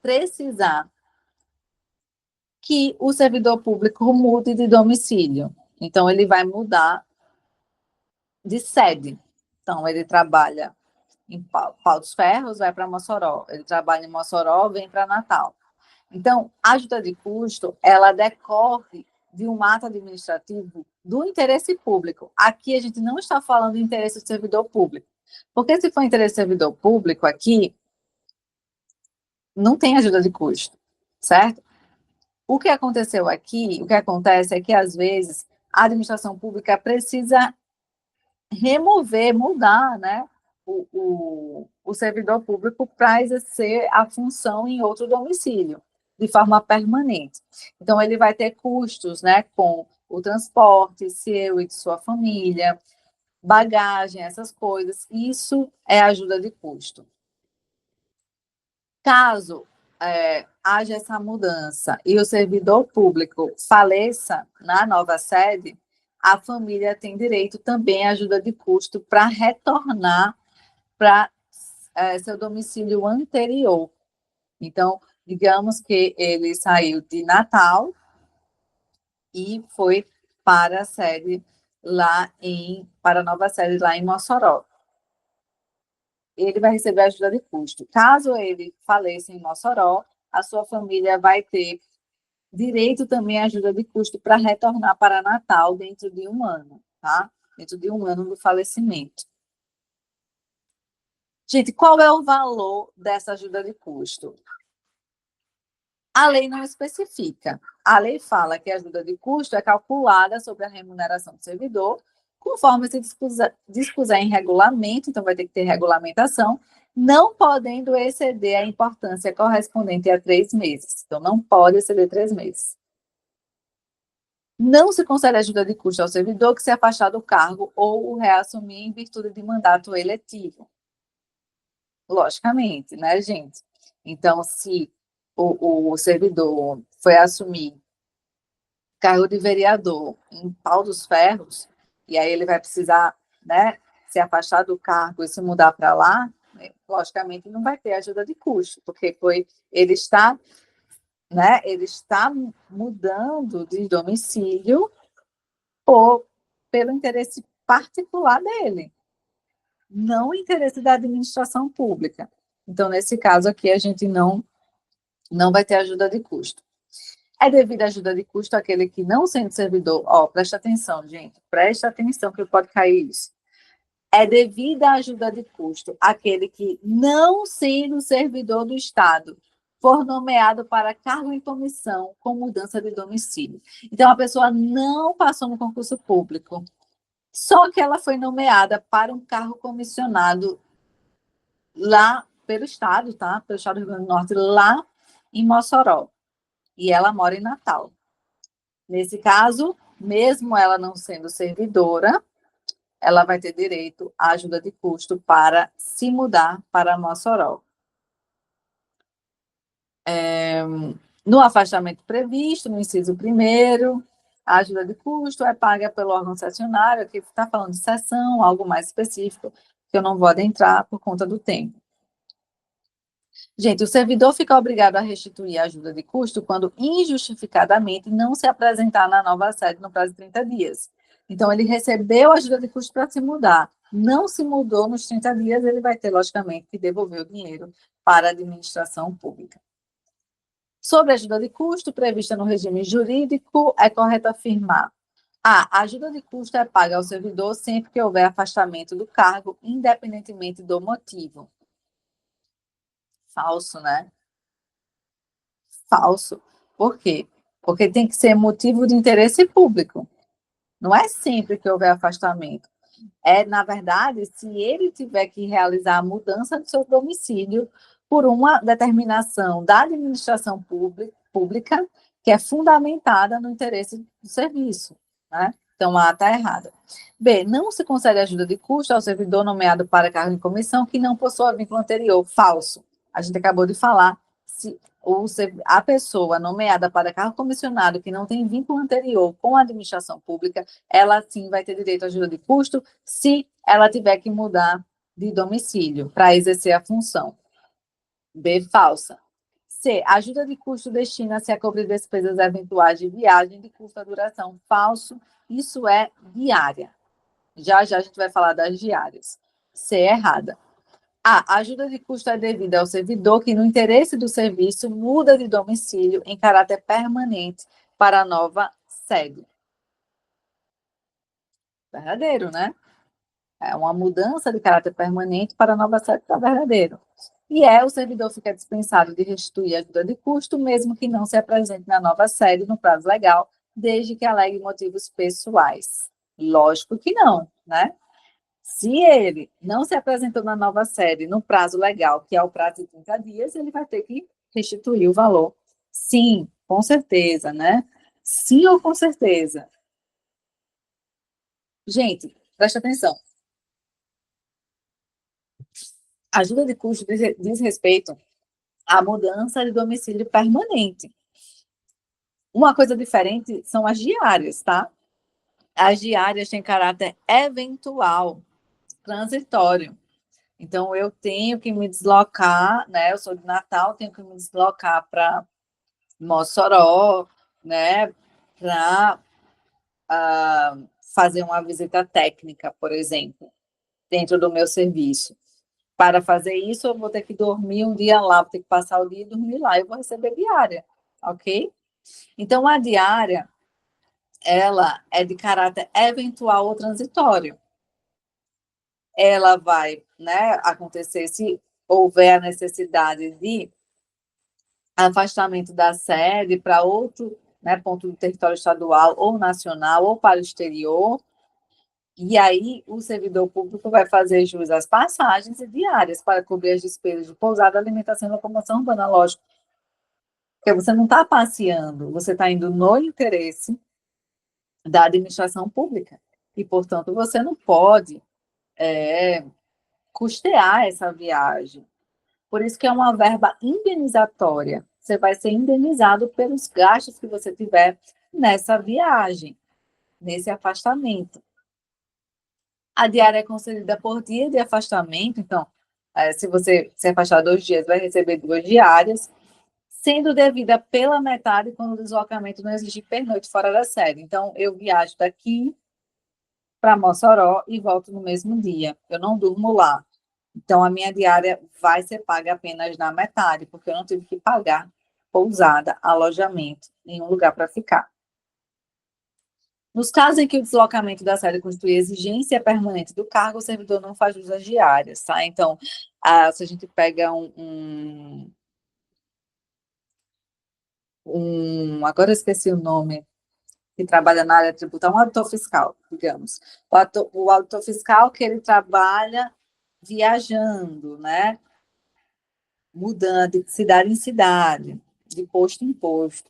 precisar que o servidor público mude de domicílio. Então, ele vai mudar de sede. Então, ele trabalha em Pau dos Ferros, vai para Mossoró. Ele trabalha em Mossoró, vem para Natal. Então, a ajuda de custo, ela decorre de um ato administrativo do interesse público. Aqui a gente não está falando de interesse do servidor público, porque se for interesse do servidor público aqui, não tem ajuda de custo, certo? O que aconteceu aqui, o que acontece é que, às vezes, a administração pública precisa remover, mudar, né, o servidor público para exercer a função em outro domicílio, de forma permanente. Então, ele vai ter custos, né, com o transporte seu e de sua família, bagagem, essas coisas. Isso é ajuda de custo. Caso haja essa mudança e o servidor público faleça na nova sede, a família tem direito também à ajuda de custo para retornar para seu domicílio anterior. Então, digamos que ele saiu de Natal e foi para a sede para a nova sede lá em Mossoró. Ele vai receber ajuda de custo. Caso ele faleça em Mossoró, a sua família vai ter direito também à ajuda de custo para retornar para Natal dentro de um ano, tá? Dentro de um ano do falecimento. Gente, qual é o valor dessa ajuda de custo? A lei não especifica. A lei fala que a ajuda de custo é calculada sobre a remuneração do servidor, conforme se dispuser em regulamento, então vai ter que ter regulamentação, não podendo exceder a importância correspondente a 3 meses. Então, não pode exceder 3 meses. Não se concede ajuda de custo ao servidor que se afastar do cargo ou o reassumir em virtude de mandato eletivo. Logicamente, né, gente? Então, se o servidor foi assumir cargo de vereador em Pau dos Ferros, e aí ele vai precisar, né, se afastar do cargo e se mudar para lá, né, logicamente não vai ter ajuda de custo, porque ele está, né, ele está mudando de domicílio pelo interesse particular dele, não o interesse da administração pública. Então, nesse caso aqui, a gente não vai ter ajuda de custo. É devido à ajuda de custo aquele que não sendo servidor, presta atenção, gente, presta atenção que pode cair isso. É devido à ajuda de custo aquele que não sendo servidor do Estado for nomeado para cargo em comissão com mudança de domicílio. Então, a pessoa não passou no concurso público, só que ela foi nomeada para um cargo comissionado lá pelo Estado, tá? Pelo Estado do Rio Grande do Norte, lá em Mossoró. E ela mora em Natal. Nesse caso, mesmo ela não sendo servidora, ela vai ter direito à ajuda de custo para se mudar para Mossoró. No afastamento previsto, no inciso 1º, a ajuda de custo é paga pelo órgão cessionário, aqui está falando de cessão, algo mais específico, que eu não vou adentrar por conta do tempo. Gente, o servidor fica obrigado a restituir a ajuda de custo quando injustificadamente não se apresentar na nova sede no prazo de 30 dias. Então, ele recebeu a ajuda de custo para se mudar. Não se mudou nos 30 dias, ele vai ter, logicamente, que devolver o dinheiro para a administração pública. Sobre a ajuda de custo prevista no regime jurídico, é correto afirmar: a ajuda de custo é paga ao servidor sempre que houver afastamento do cargo, independentemente do motivo. Falso, né? Falso. Por quê? Porque tem que ser motivo de interesse público. Não é sempre que houver afastamento. Na verdade, se ele tiver que realizar a mudança do seu domicílio por uma determinação da administração pública que é fundamentada no interesse do serviço, né? Então, A está errada. B, não se concede ajuda de custo ao servidor nomeado para cargo em comissão que não possua vínculo anterior. Falso. A gente acabou de falar, se a pessoa nomeada para cargo comissionado que não tem vínculo anterior com a administração pública, ela sim vai ter direito à ajuda de custo se ela tiver que mudar de domicílio para exercer a função. B, falsa. C, ajuda de custo destina-se a cobrir despesas eventuais de viagem de curta duração. Falso, isso é diária. Já já a gente vai falar das diárias. C, errada. A ajuda de custo é devida ao servidor que, no interesse do serviço, muda de domicílio em caráter permanente para a nova sede. Verdadeiro, né? É uma mudança de caráter permanente para a nova sede, está verdadeiro. E o servidor fica dispensado de restituir a ajuda de custo, mesmo que não se apresente na nova sede no prazo legal, desde que alegue motivos pessoais. Lógico que não, né? Se ele não se apresentou na nova sede no prazo legal, que é o prazo de 30 dias, ele vai ter que restituir o valor. Sim, com certeza, né? Sim ou com certeza. Gente, presta atenção. A ajuda de custo diz respeito à mudança de domicílio permanente. Uma coisa diferente são as diárias, tá? As diárias têm caráter eventual, transitório. Então, eu tenho que me deslocar, né? Eu sou de Natal, tenho que me deslocar para Mossoró, né? Para fazer uma visita técnica, por exemplo, dentro do meu serviço. Para fazer isso, eu vou ter que dormir um dia lá, vou ter que passar o dia e dormir lá, eu vou receber diária, ok? Então, a diária, ela é de caráter eventual ou transitório. Ela vai, né, acontecer se houver a necessidade de afastamento da sede para outro, né, ponto do território estadual ou nacional ou para o exterior. E aí o servidor público vai fazer jus às passagens e diárias para cobrir as despesas de pousada, alimentação e locomoção urbana, lógico. Porque você não está passeando, você está indo no interesse da administração pública. E, portanto, você não pode custear essa viagem. Por isso que é uma verba indenizatória. Você vai ser indenizado pelos gastos que você tiver nessa viagem, nesse afastamento. A diária é concedida por dia de afastamento, então, se você se afastar 2 dias, vai receber 2 diárias, sendo devida pela metade quando o deslocamento não exigir pernoite fora da sede. Então, eu viajo daqui para Mossoró e volto no mesmo dia. Eu não durmo lá. Então, a minha diária vai ser paga apenas na metade, porque eu não tive que pagar pousada, alojamento, nenhum lugar para ficar. Nos casos em que o deslocamento da sede constitui exigência permanente do cargo, o servidor não faz jus às diárias, tá? Então, se a gente pega agora eu esqueci o nome, que trabalha na área tributária, um auditor fiscal, digamos. O auditor fiscal que ele trabalha viajando, né? Mudando de cidade em cidade, de posto em posto.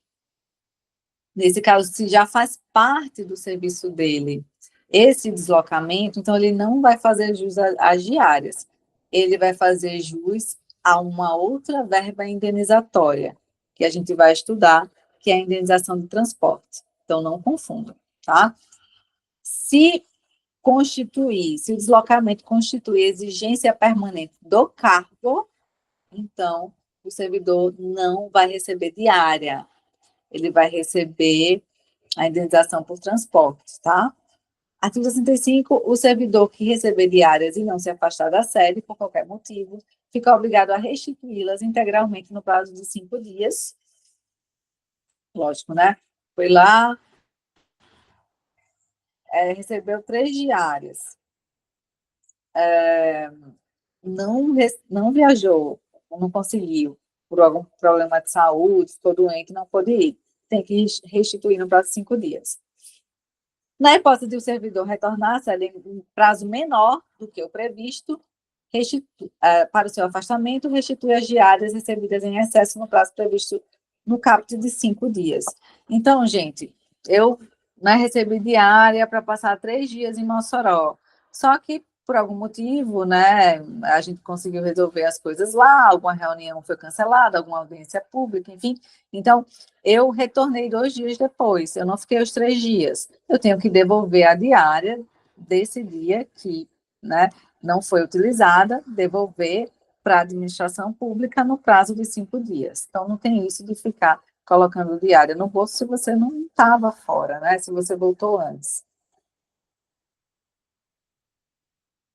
Nesse caso, se já faz parte do serviço dele esse deslocamento, então ele não vai fazer jus às diárias, ele vai fazer jus a uma outra verba indenizatória, que a gente vai estudar, que é a indenização de transporte. Então, não confundam, tá? Se o deslocamento constituir exigência permanente do cargo, então o servidor não vai receber diária, ele vai receber a indenização por transporte, tá? Artigo 65, o servidor que receber diárias e não se afastar da sede por qualquer motivo, fica obrigado a restituí-las integralmente no prazo de 5 dias. Lógico, né? Foi lá, recebeu 3 diárias, não viajou, não conseguiu, por algum problema de saúde, ficou doente, não pôde ir. Tem que restituir no prazo de 5 dias. Na hipótese de o servidor retornar à sede em prazo menor do que o previsto, para o seu afastamento, restitui as diárias recebidas em excesso no prazo previsto no caput de 5 dias. Então, gente, eu, né, recebi diária para passar 3 dias em Mossoró. Só que, por algum motivo, né, a gente conseguiu resolver as coisas lá, alguma reunião foi cancelada, alguma audiência pública, enfim. Então, eu retornei 2 dias depois, eu não fiquei os 3 dias. Eu tenho que devolver a diária desse dia que, né, não foi utilizada, devolver para a administração pública no prazo de 5 dias. Então, não tem isso de ficar colocando diária no bolso se você não estava fora, né? Se você voltou antes.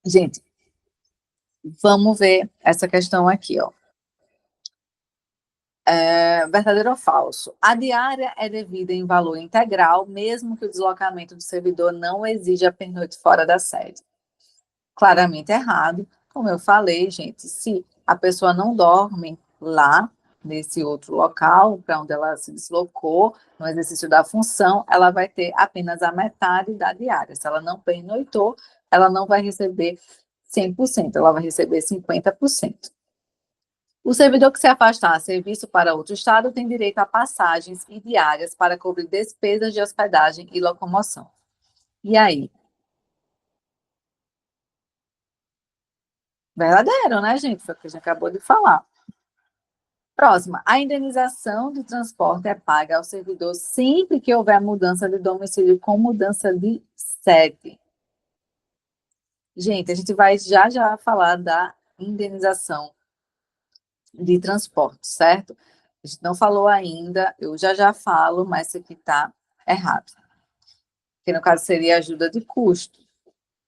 Gente, Vamos ver essa questão aqui, ó. Verdadeiro ou falso? A diária é devida em valor integral, mesmo que o deslocamento do servidor não exija pernoite fora da sede. Claramente errado. Como eu falei, gente, se a pessoa não dorme lá, nesse outro local, para onde ela se deslocou, no exercício da função, ela vai ter apenas a metade da diária. Se ela não pernoitou, ela não vai receber 100%, ela vai receber 50%. O servidor que se afastar a serviço para outro estado tem direito a passagens e diárias para cobrir despesas de hospedagem e locomoção. E aí? Verdadeiro, né, gente? Foi o que a gente acabou de falar. Próxima. A indenização de transporte é paga ao servidor sempre que houver mudança de domicílio com mudança de sede. Gente, a gente vai já falar da indenização de transporte, certo? A gente não falou ainda, eu já falo, mas isso aqui está errado. Que no caso seria ajuda de custo,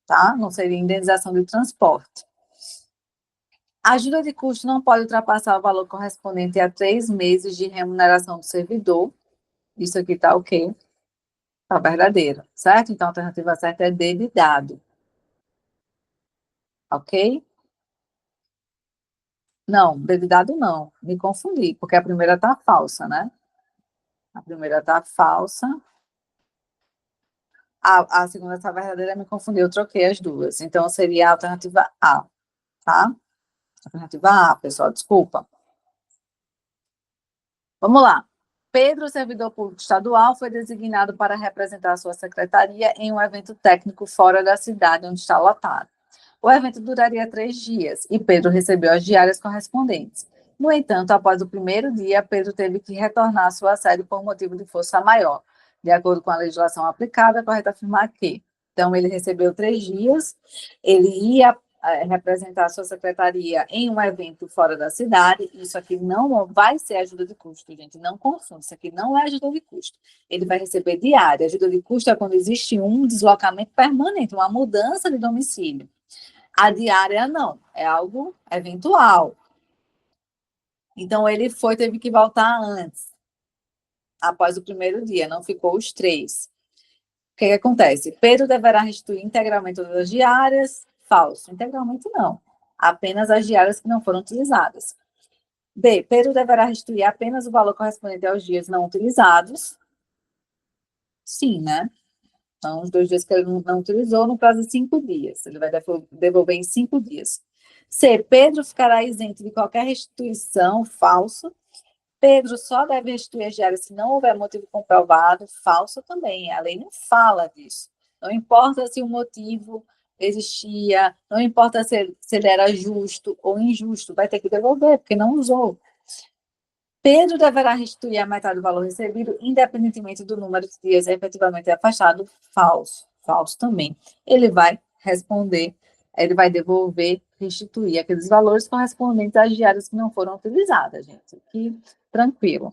tá? Não seria indenização de transporte. A ajuda de custo não pode ultrapassar o valor correspondente a 3 meses de remuneração do servidor. Isso aqui está ok? Está verdadeiro, certo? Então, a alternativa certa é D de dado. Ok? Não, D de dado não. Me confundi, porque a primeira está falsa, né? A primeira está falsa. A segunda está verdadeira, me confundi, eu troquei as duas. Então, seria a alternativa A, tá? Alternativa A, pessoal, desculpa. Vamos lá. Pedro, servidor público estadual, foi designado para representar a sua secretaria em um evento técnico fora da cidade onde está lotado. O evento duraria 3 dias e Pedro recebeu as diárias correspondentes. No entanto, após o primeiro dia, Pedro teve que retornar à sua sede por motivo de força maior. De acordo com a legislação aplicada, é correto afirmar que. Então, ele recebeu 3 dias, ele ia representar a sua secretaria em um evento fora da cidade. Isso aqui não vai ser ajuda de custo, gente, não confunda, isso aqui não é ajuda de custo. Ele vai receber diária. Ajuda de custo é quando existe um deslocamento permanente, uma mudança de domicílio. A diária não, é algo eventual. Então, ele teve que voltar antes, após o primeiro dia, não ficou os 3. O que acontece? Pedro deverá restituir integralmente todas as diárias. Falso. Integralmente não. Apenas as diárias que não foram utilizadas. B. Pedro deverá restituir apenas o valor correspondente aos dias não utilizados. Sim, né? Então, os 2 dias que ele não utilizou, no prazo de 5 dias. Ele vai devolver em 5 dias. C. Pedro ficará isento de qualquer restituição. Falso. Pedro só deve restituir as diárias se não houver motivo comprovado. Falso também. A lei não fala disso. Não importa se o motivo existia, não importa se ele era justo ou injusto, vai ter que devolver, porque não usou. Pedro deverá restituir a metade do valor recebido, independentemente do número de dias efetivamente afastado. Falso. Falso também. Ele vai responder, ele vai devolver, restituir aqueles valores correspondentes às diárias que não foram utilizadas, gente. Aqui, tranquilo.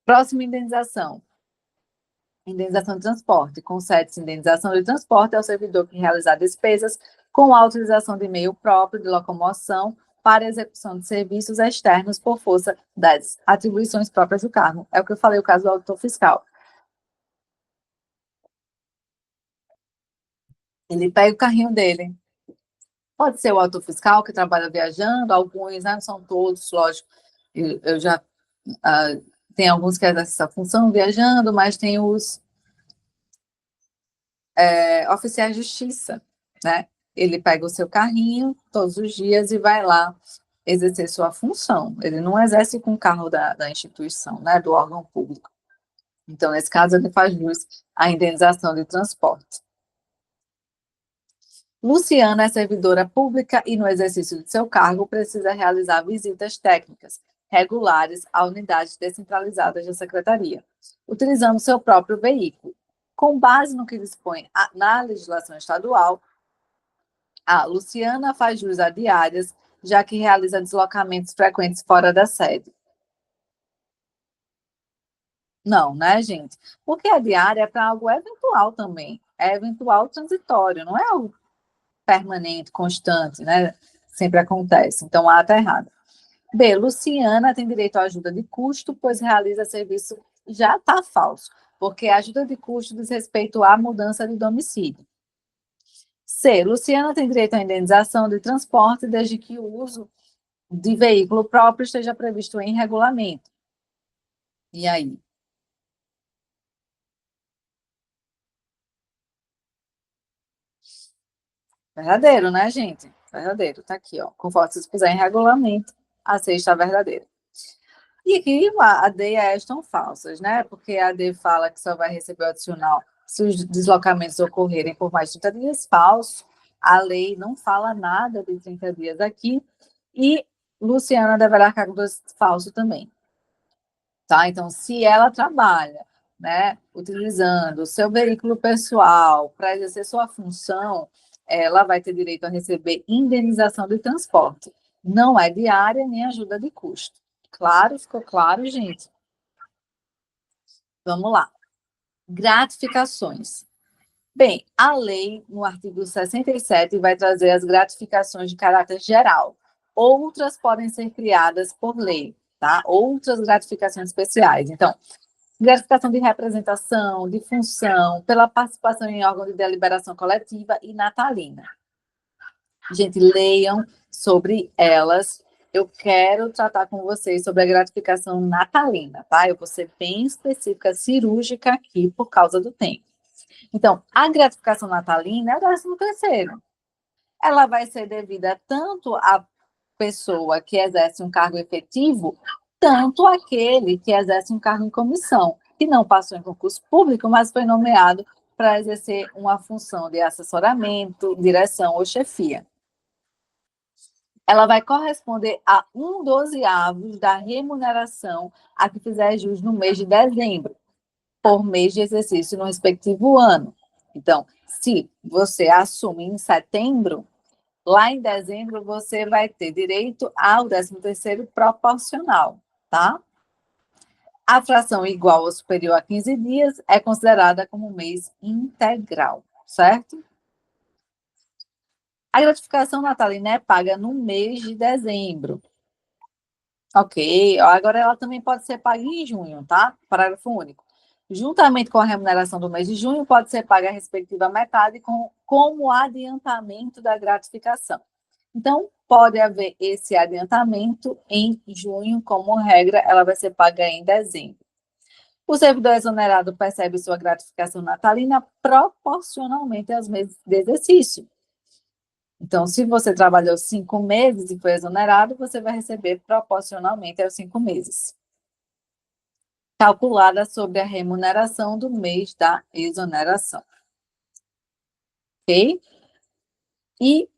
Próxima indenização. Indenização de transporte. Concede-se indenização de transporte ao servidor que realizar despesas com a utilização de meio próprio de locomoção para execução de serviços externos por força das atribuições próprias do cargo. É o que eu falei, o caso do auditor fiscal. Ele pega o carrinho dele. Pode ser o auditor fiscal que trabalha viajando, alguns, né, não são todos, lógico. Eu já tem alguns que exercem essa função viajando, mas tem os oficiais de justiça, né? Ele pega o seu carrinho todos os dias e vai lá exercer sua função. Ele não exerce com o carro da instituição, né, do órgão público. Então, nesse caso, ele faz jus à indenização de transporte. Luciana é servidora pública e, no exercício de seu cargo, precisa realizar visitas técnicas regulares a unidades descentralizadas da Secretaria, utilizando seu próprio veículo. Com base no que dispõe na legislação estadual, a Luciana faz jus a diárias, já que realiza deslocamentos frequentes fora da sede. Não, né, gente? Porque a diária é para algo eventual também. É eventual transitório, não é algo permanente, constante, né? Sempre acontece. Então, A está errado. B, Luciana tem direito à ajuda de custo, pois realiza serviço. Já está falso, porque a ajuda de custo diz respeito à mudança de domicílio. C, Luciana tem direito à indenização de transporte desde que o uso de veículo próprio esteja previsto em regulamento. E aí? Verdadeiro, né, gente? Verdadeiro, tá aqui, ó. Conforme se expuser em regulamento, a C está verdadeira. E aqui a D e a E estão falsas, né? Porque a D fala que só vai receber o adicional se os deslocamentos ocorrerem por mais de 30 dias. Falso. A lei não fala nada de 30 dias aqui. E Luciana deverá arcar com dois falso também. Tá? Então, se ela trabalha, né, utilizando o seu veículo pessoal para exercer sua função, ela vai ter direito a receber indenização de transporte. Não é diária nem ajuda de custo. Claro, ficou claro, gente? Vamos lá. Gratificações. Bem, a lei, no artigo 67, vai trazer as gratificações de caráter geral. Outras podem ser criadas por lei, tá? Outras gratificações especiais. Então, gratificação de representação, de função, pela participação em órgão de deliberação coletiva e natalina. Gente, leiam sobre elas. Eu quero tratar com vocês sobre a gratificação natalina, tá? Eu vou ser bem específica, cirúrgica aqui, por causa do tempo. Então, a gratificação natalina é o 13º. Ela vai ser devida tanto à pessoa que exerce um cargo efetivo, tanto àquele que exerce um cargo em comissão, que não passou em concurso público, mas foi nomeado para exercer uma função de assessoramento, direção ou chefia. Ela vai corresponder a 1/12 da remuneração a que fizer jus no mês de dezembro, por mês de exercício no respectivo ano. Então, se você assume em setembro, lá em dezembro você vai ter direito ao 13º proporcional, tá? A fração igual ou superior a 15 dias é considerada como mês integral, certo? A gratificação natalina é paga no mês de dezembro. Ok, agora ela também pode ser paga em junho, tá? Parágrafo único. Juntamente com a remuneração do mês de junho, pode ser paga a respectiva metade como adiantamento da gratificação. Então, pode haver esse adiantamento em junho, como regra, ela vai ser paga em dezembro. O servidor exonerado percebe sua gratificação natalina proporcionalmente aos meses de exercício. Então, se você trabalhou 5 meses e foi exonerado, você vai receber proporcionalmente aos 5 meses. Calculada sobre a remuneração do mês da exoneração. Ok? E,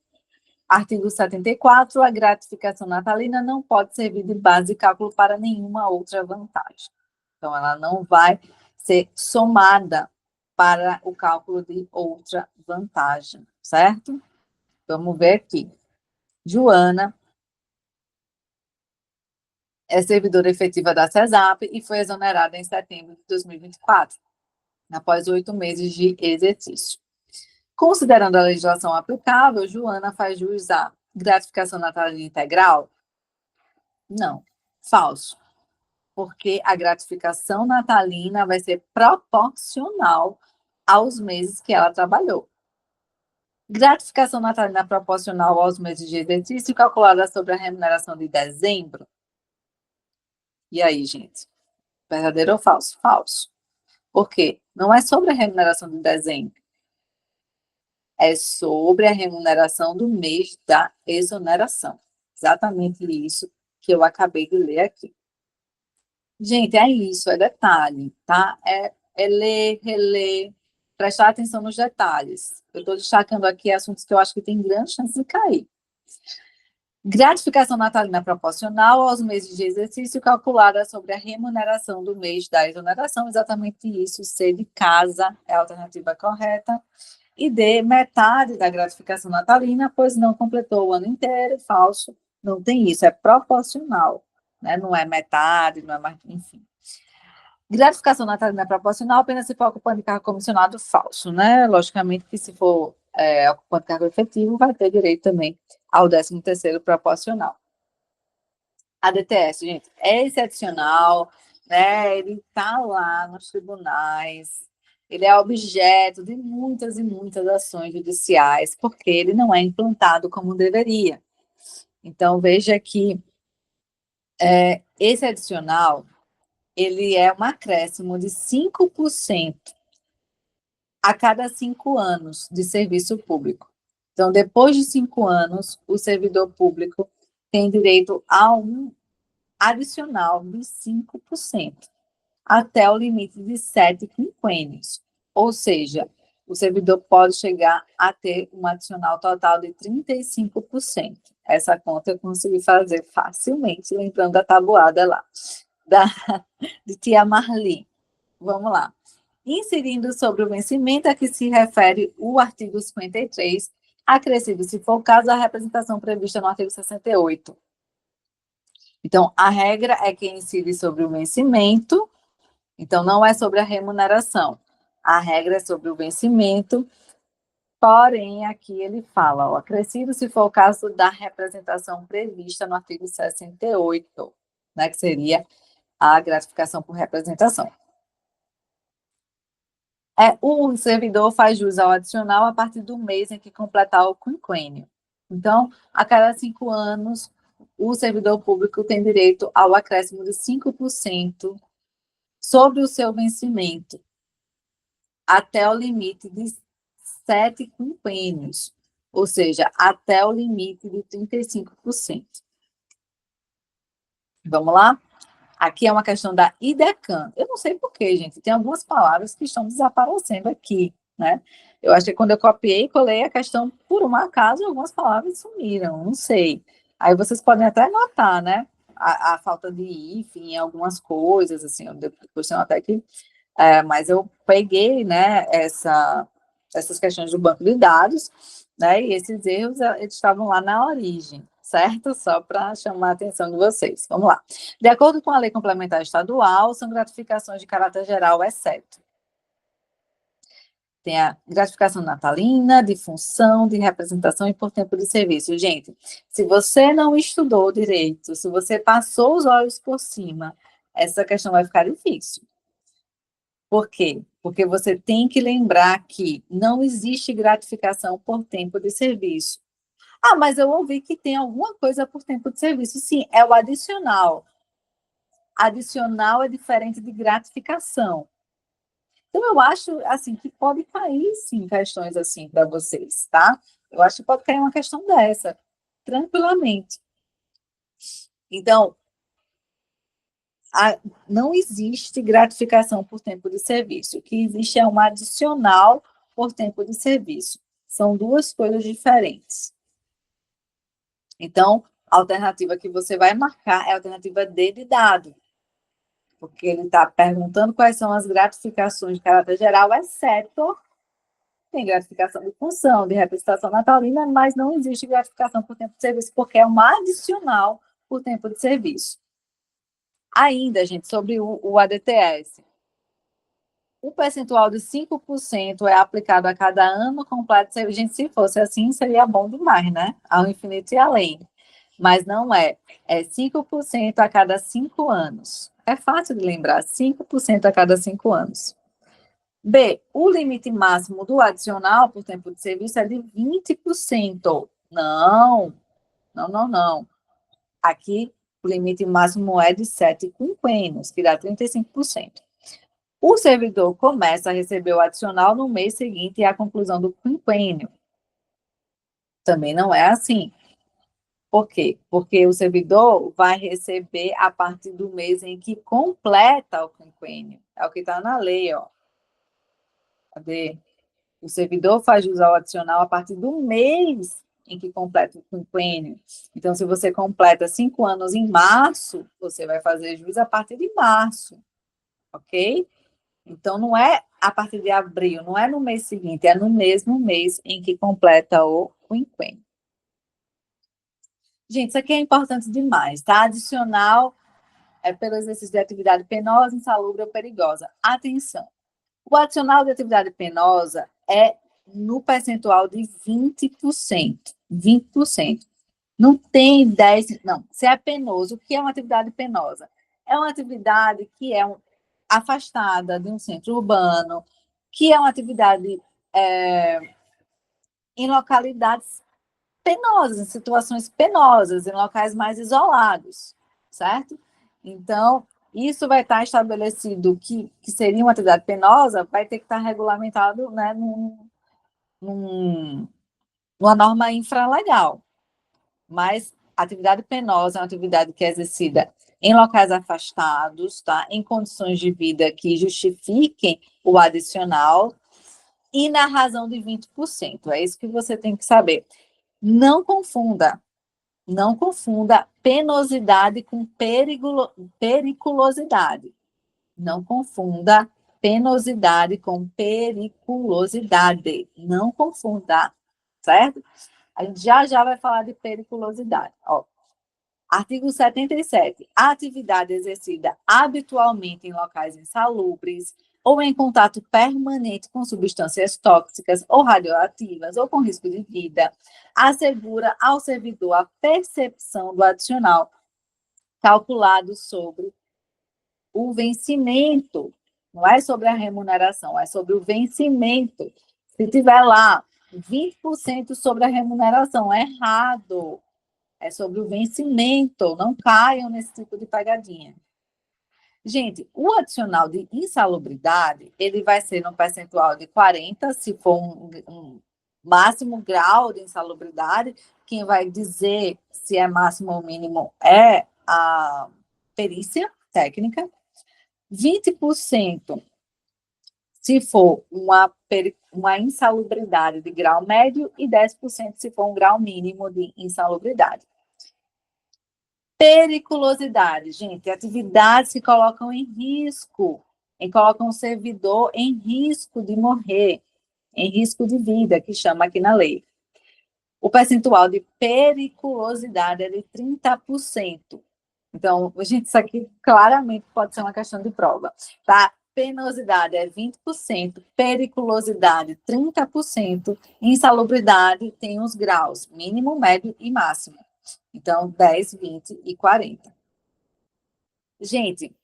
artigo 74, a gratificação natalina não pode servir de base de cálculo para nenhuma outra vantagem. Então, ela não vai ser somada para o cálculo de outra vantagem, certo? Vamos ver aqui. Joana é servidora efetiva da CESAP e foi exonerada em setembro de 2024, após 8 meses de exercício. Considerando a legislação aplicável, Joana faz jus à gratificação natalina integral? Não, falso, porque a gratificação natalina vai ser proporcional aos meses que ela trabalhou. Gratificação natalina proporcional aos meses de exercício calculada sobre a remuneração de dezembro? E aí, gente? Verdadeiro ou falso? Falso. Por quê? Não é sobre a remuneração de dezembro. É sobre a remuneração do mês da exoneração. Exatamente isso que eu acabei de ler aqui. Gente, é isso, é detalhe, tá? É ler, reler, prestar atenção nos detalhes. Eu estou destacando aqui assuntos que eu acho que tem grande chance de cair. Gratificação natalina proporcional aos meses de exercício calculada sobre a remuneração do mês da exoneração, exatamente isso, C de casa é a alternativa correta. E D, metade da gratificação natalina, pois não completou o ano inteiro, falso, não tem isso, é proporcional, né? Não é metade, não é mais, enfim. Gratificação natalina proporcional apenas se for ocupante de cargo comissionado, falso, né? Logicamente que se for ocupando cargo efetivo, vai ter direito também ao 13º proporcional. A DTS, gente, é excepcional, né? Ele está lá nos tribunais, ele é objeto de muitas e muitas ações judiciais, porque ele não é implantado como deveria. Então, veja que esse adicional, ele é um acréscimo de 5% a cada 5 anos de serviço público. Então, depois de 5 anos, o servidor público tem direito a um adicional de 5%, até o limite de 7 quinquênios. Ou seja, o servidor pode chegar a ter um adicional total de 35%. Essa conta eu consegui fazer facilmente, lembrando da tabuada lá, de tia Marli. Vamos lá. Inserindo sobre o vencimento a que se refere o artigo 53, acrescido, se for o caso, a representação prevista no artigo 68. Então, a regra é que incide sobre o vencimento, então não é sobre a remuneração. A regra é sobre o vencimento, porém, aqui ele fala, ó, acrescido se for o caso da representação prevista no artigo 68, né, que seria a gratificação por representação. O servidor faz jus ao adicional a partir do mês em que completar o quinquênio. Então, a cada 5 anos, o servidor público tem direito ao acréscimo de 5% sobre o seu vencimento, até o limite de 7 quinquênios, ou seja, até o limite de 35%. Vamos lá? Aqui é uma questão da IDECAN. Eu não sei porquê, gente, tem algumas palavras que estão desaparecendo aqui, né? Eu acho que quando eu copiei e colei a questão, por um acaso, algumas palavras sumiram, não sei. Aí vocês podem até notar, né? A falta de hífen em algumas coisas, assim, depois tem até que... mas eu peguei, né, essas questões do banco de dados, né, e esses erros, eles estavam lá na origem, certo? Só para chamar a atenção de vocês. Vamos lá. De acordo com a Lei Complementar Estadual, são gratificações de caráter geral, exceto. Tem a gratificação natalina, de função, de representação e por tempo de serviço. Gente, se você não estudou direito, se você passou os olhos por cima, essa questão vai ficar difícil. Por quê? Porque você tem que lembrar que não existe gratificação por tempo de serviço. Ah, mas eu ouvi que tem alguma coisa por tempo de serviço. Sim, é o adicional. Adicional é diferente de gratificação. Então, eu acho, assim, que pode cair, sim, questões assim para vocês, tá? Eu acho que pode cair uma questão dessa, tranquilamente. Então, não existe gratificação por tempo de serviço. O que existe é um adicional por tempo de serviço. São duas coisas diferentes. Então, a alternativa que você vai marcar é a alternativa D de dado, porque ele está perguntando quais são as gratificações de caráter geral, exceto tem gratificação de função, de representação natalina, mas não existe gratificação por tempo de serviço, porque é uma adicional por tempo de serviço. Ainda, gente, sobre o ADTS. O percentual de 5% é aplicado a cada ano completo de serviço. Gente, se fosse assim, seria bom demais, né? Ao infinito e além. Mas não é. É 5% a cada 5 anos. É fácil de lembrar, 5% a cada 5 anos. B, o limite máximo do adicional por tempo de serviço é de 20%. Não, não, não, não. Aqui, o limite máximo é de 7 quinquênios, que dá 35%. O servidor começa a receber o adicional no mês seguinte à conclusão do quinquênio. Também não é assim. Por quê? Porque o servidor vai receber a partir do mês em que completa o quinquênio. É o que está na lei, ó. Cadê? O servidor faz jus ao adicional a partir do mês em que completa o quinquênio. Então, se você completa 5 anos em março, você vai fazer jus a partir de março, ok? Então, não é a partir de abril, não é no mês seguinte, é no mesmo mês em que completa o quinquênio. Gente, isso aqui é importante demais, tá? Adicional é pelo exercício de atividade penosa, insalubre ou perigosa. Atenção! O adicional de atividade penosa é no percentual de 20%. 20%. Não tem 10%. Não, se é penoso, o que é uma atividade penosa? É uma atividade que é afastada de um centro urbano, que é uma atividade em localidades penosas, em situações penosas, em locais mais isolados, certo? Então, isso vai estar estabelecido que seria uma atividade penosa, vai ter que estar regulamentado, né, numa norma infralegal. Mas atividade penosa é uma atividade que é exercida em locais afastados, tá? Em condições de vida que justifiquem o adicional e na razão de 20%. É isso que você tem que saber. Não confunda penosidade com periculosidade. Não confunda penosidade com periculosidade. Não confunda, certo? A gente já vai falar de periculosidade. Ó, artigo 77. A atividade exercida habitualmente em locais insalubres ou em contato permanente com substâncias tóxicas ou radioativas ou com risco de vida, assegura ao servidor a percepção do adicional calculado sobre o vencimento. Não é sobre a remuneração, é sobre o vencimento. Se tiver lá 20% sobre a remuneração, é errado. É sobre o vencimento. Não caiam nesse tipo de pegadinha. Gente, o adicional de insalubridade, ele vai ser no percentual de 40, se for um máximo grau de insalubridade. Quem vai dizer se é máximo ou mínimo é a perícia técnica. 20% se for uma insalubridade de grau médio e 10% se for um grau mínimo de insalubridade. Periculosidade, gente, atividades que colocam em risco, colocam o servidor em risco de morrer, em risco de vida, que chama aqui na lei. O percentual de periculosidade é de 30%. Então, gente, isso aqui claramente pode ser uma questão de prova, tá? Penosidade é 20%, periculosidade 30%, insalubridade tem os graus, mínimo, médio e máximo. Então, 10, 20 e 40. Gente,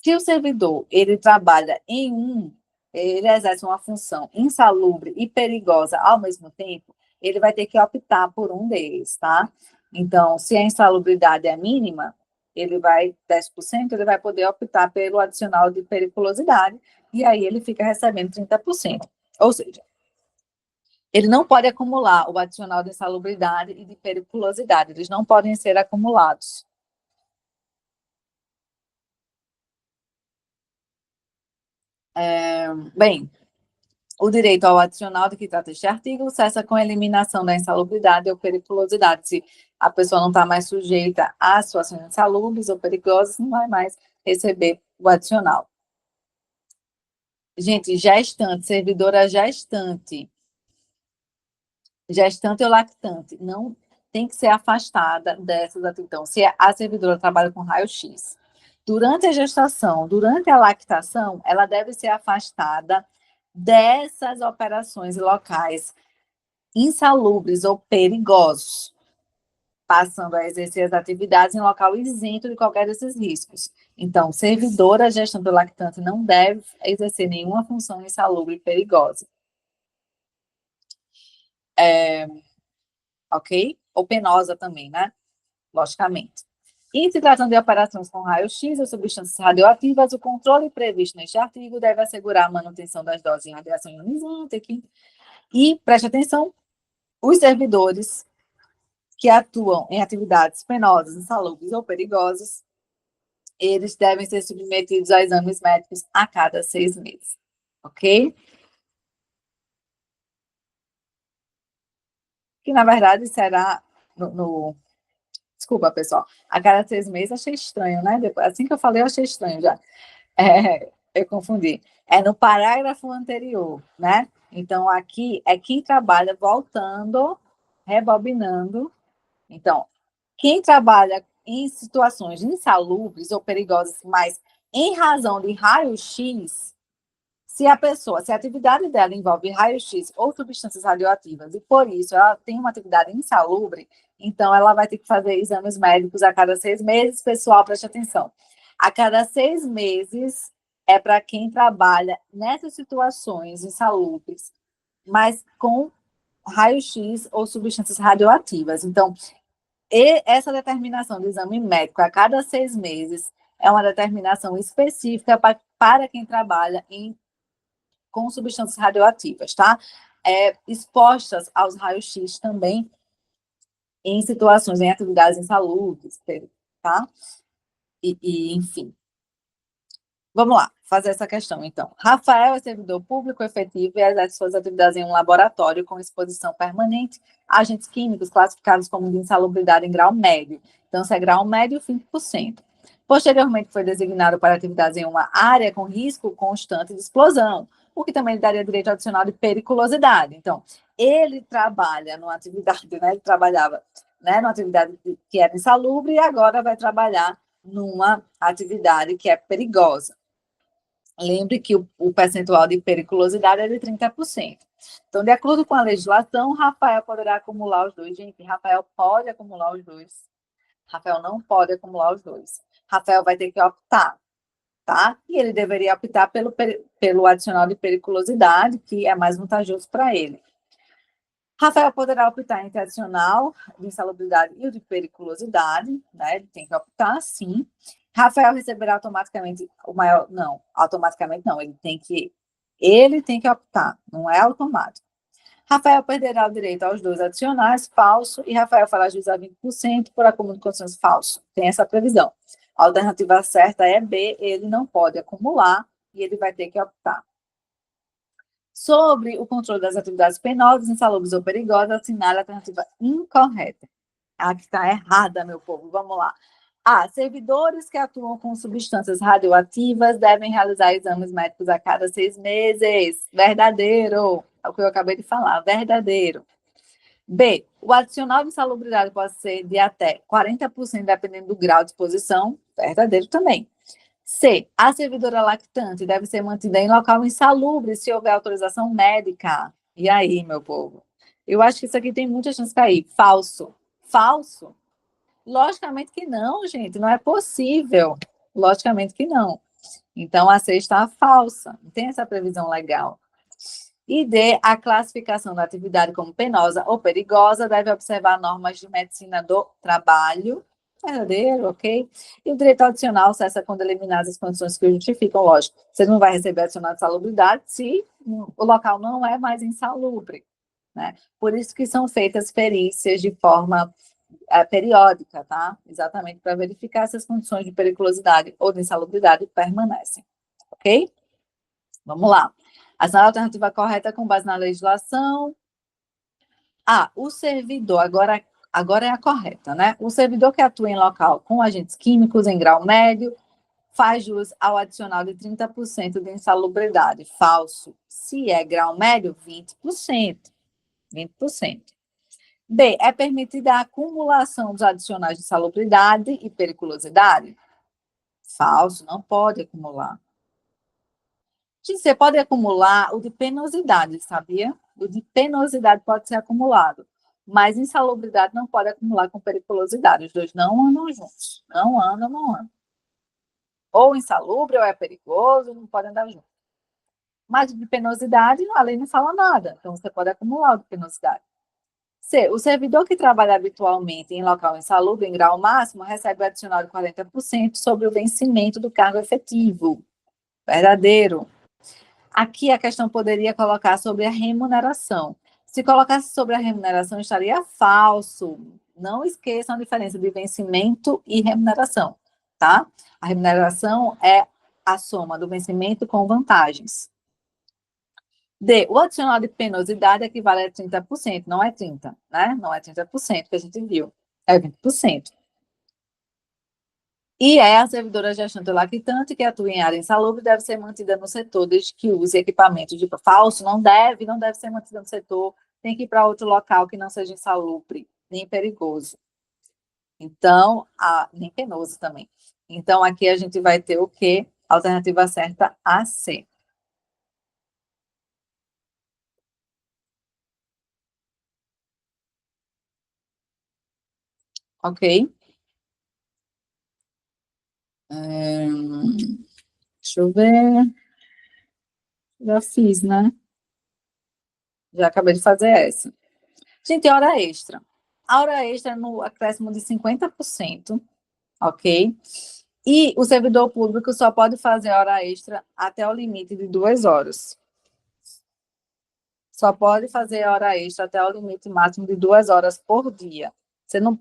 se o servidor, ele trabalha ele exerce uma função insalubre e perigosa ao mesmo tempo, ele vai ter que optar por um deles, tá? Então, se a insalubridade é mínima, ele vai, 10%, ele vai poder optar pelo adicional de periculosidade, e aí ele fica recebendo 30%. Ou seja, ele não pode acumular o adicional de insalubridade e de periculosidade, eles não podem ser acumulados. Bem, o direito ao adicional de que trata este artigo cessa com a eliminação da insalubridade ou periculosidade. Se a pessoa não está mais sujeita a situações insalubres ou perigosas, não vai mais receber o adicional. Gente, gestante, servidora gestante ou lactante, não tem que ser afastada dessas atividades. Então, se a servidora trabalha com raio-x, durante a gestação, durante a lactação, ela deve ser afastada dessas operações locais insalubres ou perigosos, passando a exercer as atividades em local isento de qualquer desses riscos. Então, servidora gestante ou lactante não deve exercer nenhuma função insalubre e perigosa. Ok? Ou penosa também, né? Logicamente. E se tratando de operações com raio-x ou substâncias radioativas, o controle previsto neste artigo deve assegurar a manutenção das doses de radiação ionizante. E, preste atenção, os servidores que atuam em atividades penosas, insalubres ou perigosas, eles devem ser submetidos a exames médicos a cada 6 meses. Ok? Que, na verdade, será Desculpa, pessoal. A cada 6 meses achei estranho, né? Assim que eu falei, eu achei estranho já. Eu confundi. É no parágrafo anterior, né? Então, aqui é quem trabalha voltando, rebobinando. Então, quem trabalha em situações insalubres ou perigosas, mas em razão de raio-x, Se a atividade dela envolve raio-x ou substâncias radioativas, e por isso ela tem uma atividade insalubre, então ela vai ter que fazer exames médicos a cada 6 meses. Pessoal, preste atenção. A cada 6 meses é para quem trabalha nessas situações insalubres, mas com raio-x ou substâncias radioativas. Então, essa determinação do exame médico a cada 6 meses é uma determinação específica para quem trabalha com substâncias radioativas, tá? Expostas aos raios-x também em situações, em atividades insalubres, tá? Enfim. Vamos lá, fazer essa questão, então. Rafael é servidor público efetivo e exerce suas atividades em um laboratório com exposição permanente a agentes químicos classificados como de insalubridade em grau médio. Então, se é grau médio, 20%. Posteriormente, foi designado para atividades em uma área com risco constante de explosão, o que também lhe daria direito adicional de periculosidade. Então, ele trabalha numa atividade, né? Ele trabalhava, né, numa atividade que era insalubre e agora vai trabalhar numa atividade que é perigosa. Lembre que o percentual de periculosidade é de 30%. Então, de acordo com a legislação, Rafael poderá acumular os dois. Gente, Rafael pode acumular os dois. Rafael não pode acumular os dois. Rafael vai ter que optar, tá? E ele deveria optar pelo adicional de periculosidade, que é mais vantajoso para ele. Rafael poderá optar entre adicional de insalubridade e o de periculosidade, né? Ele tem que optar, sim. Rafael receberá automaticamente o maior. Não, automaticamente não, ele tem que optar, não é automático. Rafael perderá o direito aos dois adicionais, falso, e Rafael fará jus a 20% por acúmulo de condições falso. Tem essa previsão. A alternativa certa é B, ele não pode acumular e ele vai ter que optar. Sobre o controle das atividades penosas, insalubres ou perigosas, assinale a alternativa incorreta. A que está errada, meu povo. Vamos lá. A. Servidores que atuam com substâncias radioativas devem realizar exames médicos a cada 6 meses. Verdadeiro. É o que eu acabei de falar. Verdadeiro. B. O adicional de insalubridade pode ser de até 40%, dependendo do grau de exposição. Verdadeiro também. C. A servidora lactante deve ser mantida em local insalubre se houver autorização médica. E aí, meu povo? Eu acho que isso aqui tem muita chance de cair. Falso. Falso? Logicamente que não, gente. Não é possível. Logicamente que não. Então, a C está falsa. Não tem essa previsão legal. E D. A classificação da atividade como penosa ou perigosa deve observar normas de medicina do trabalho. Verdadeiro, ok? E o direito adicional cessa quando eliminadas as condições que o justificam, lógico. Você não vai receber adicional de salubridade se o local não é mais insalubre, né? Por isso que são feitas perícias de forma periódica, tá? Exatamente para verificar se as condições de periculosidade ou de insalubridade permanecem, ok? Vamos lá. A alternativa correta com base na legislação. O servidor, agora é a correta, né? O servidor que atua em local com agentes químicos em grau médio faz jus ao adicional de 30% de insalubridade. Falso. Se é grau médio, 20%. 20%. B. É permitida a acumulação dos adicionais de insalubridade e periculosidade? Falso, não pode acumular. Você pode acumular o de penosidade, sabia? O de penosidade pode ser acumulado, mas insalubridade não pode acumular com periculosidade. Os dois não andam juntos. Não andam, não andam. Ou insalubre ou é perigoso, não podem andar juntos. Mas de penosidade, a lei não fala nada. Então, você pode acumular o de penosidade. C. O servidor que trabalha habitualmente em local insalubre em grau máximo recebe o adicional de 40% sobre o vencimento do cargo efetivo. Verdadeiro. Aqui a questão poderia colocar sobre a remuneração. Se colocasse sobre a remuneração, estaria falso. Não esqueçam a diferença de vencimento e remuneração, tá? A remuneração é a soma do vencimento com vantagens. D. O adicional de penosidade equivale a 30%, não é 30%, né? Não é 30% que a gente viu, é 20%. E é a servidora gestante lactante que atua em área insalubre deve ser mantida no setor desde que use equipamento de falso, não deve ser mantida no setor, tem que ir para outro local que não seja insalubre, nem perigoso. Então, nem penoso também. Então, aqui a gente vai ter o quê? Alternativa certa, a C. ok? Deixa eu ver. Já fiz, né? Já acabei de fazer essa. Gente, hora extra. A hora extra é no acréscimo de 50%, ok? E o servidor público só pode fazer hora extra até o limite de 2 horas. Só pode fazer hora extra até o limite máximo de 2 horas por dia.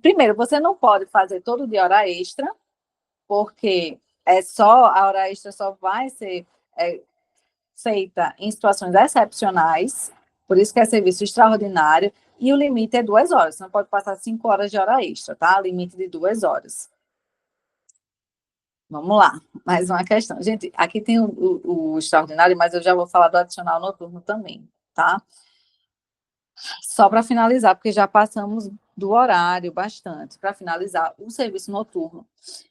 Primeiro, você não pode fazer todo dia hora extra, porque a hora extra só vai ser feita em situações excepcionais, por isso que é serviço extraordinário, e o limite é 2 horas. Você não pode passar 5 horas de hora extra, tá? Limite de 2 horas. Vamos lá, mais uma questão. Gente, aqui tem o extraordinário, mas eu já vou falar do adicional noturno também, tá? Só para finalizar, porque já passamos do horário bastante. Para finalizar, o serviço noturno,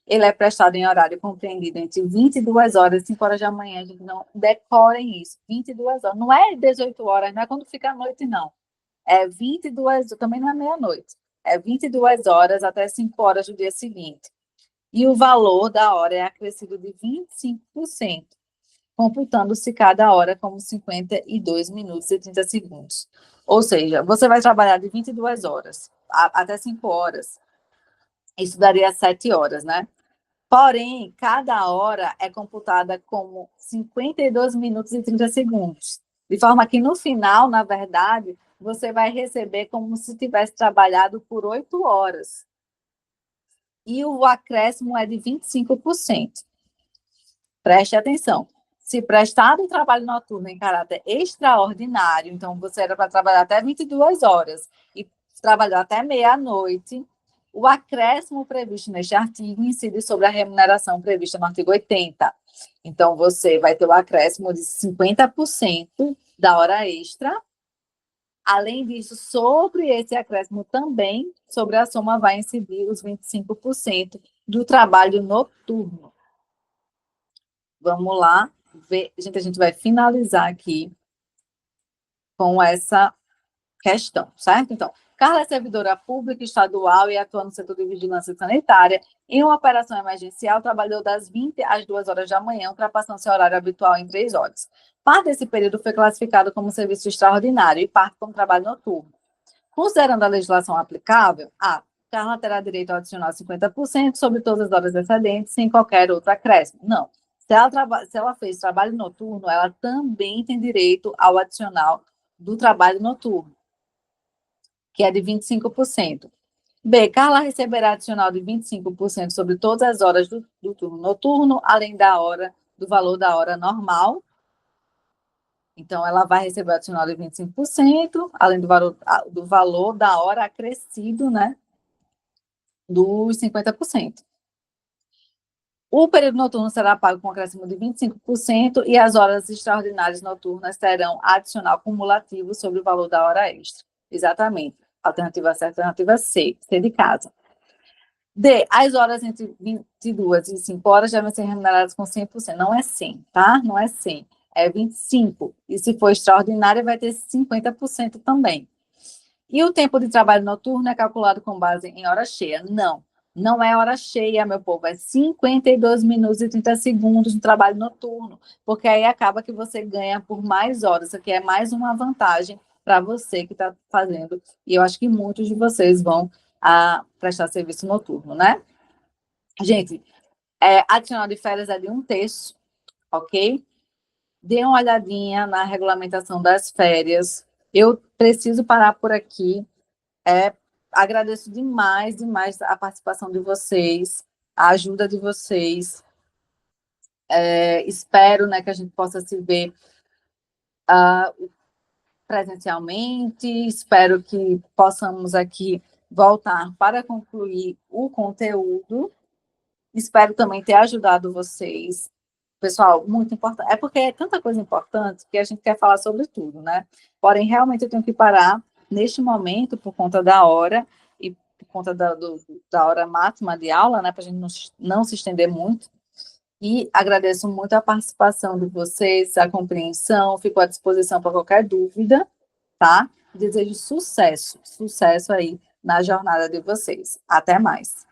ele é prestado em horário compreendido entre 22 horas e 5 horas da manhã. Gente, não decorem isso, 22 horas. Não é 18 horas, não é quando fica a noite, não. É 22, também não é meia-noite. É 22 horas até 5 horas do dia seguinte. E o valor da hora é acrescido de 25%, computando-se cada hora como 52 minutos e 30 segundos. Ou seja, você vai trabalhar de 22 horas até 5 horas. Isso daria 7 horas, né? Porém, cada hora é computada como 52 minutos e 30 segundos. De forma que no final, na verdade, você vai receber como se tivesse trabalhado por 8 horas. E o acréscimo é de 25%. Preste atenção. Se prestado o trabalho noturno em caráter extraordinário, então você era para trabalhar até 22 horas e trabalhou até meia-noite, o acréscimo previsto neste artigo incide sobre a remuneração prevista no artigo 80. Então, você vai ter o acréscimo de 50% da hora extra. Além disso, sobre esse acréscimo também, sobre a soma vai incidir os 25% do trabalho noturno. Vamos lá ver. Gente, a gente vai finalizar aqui com essa questão, certo? Então, Carla é servidora pública estadual e atua no setor de vigilância sanitária. Em uma operação emergencial, trabalhou das 20 às 2 horas da manhã, ultrapassando seu horário habitual em 3 horas. Parte desse período foi classificado como serviço extraordinário e parte como trabalho noturno. Considerando a legislação aplicável, a Carla terá direito ao adicional 50% sobre todas as horas excedentes, sem qualquer outro acréscimo. Não. Se ela fez trabalho noturno, ela também tem direito ao adicional do trabalho noturno, que é de 25%. B. Carla receberá adicional de 25% sobre todas as horas do turno noturno, além do valor da hora normal. Então, ela vai receber o adicional de 25%, além do valor da hora acrescido, né, dos 50%. O período noturno será pago com acréscimo de 25% e as horas extraordinárias noturnas terão adicional cumulativo sobre o valor da hora extra. Exatamente. Alternativa C, alternativa C, C de casa. D, as horas entre 22 e 5 horas devem ser remuneradas com 100%. Não é 100, tá? Não é 100. É 25. E se for extraordinária, vai ter 50% também. E o tempo de trabalho noturno é calculado com base em hora cheia? Não. Não é hora cheia, meu povo, é 52 minutos e 30 segundos no trabalho noturno, porque aí acaba que você ganha por mais horas, isso aqui é mais uma vantagem para você que está fazendo, e eu acho que muitos de vocês vão prestar serviço noturno, né? Gente, adicional de férias é de 1/3, ok? Dê uma olhadinha na regulamentação das férias. Eu preciso parar por aqui. Agradeço demais, demais a participação de vocês, a ajuda de vocês. Espero, né, que a gente possa se ver presencialmente. Espero que possamos aqui voltar para concluir o conteúdo. Espero também ter ajudado vocês. Pessoal, muito importante. É porque é tanta coisa importante que a gente quer falar sobre tudo, né? Porém, realmente eu tenho que parar neste momento por conta da hora e por conta da hora máxima de aula, né? Para a gente não se estender muito. E agradeço muito a participação de vocês, a compreensão, fico à disposição para qualquer dúvida, tá? Desejo sucesso aí na jornada de vocês. Até mais.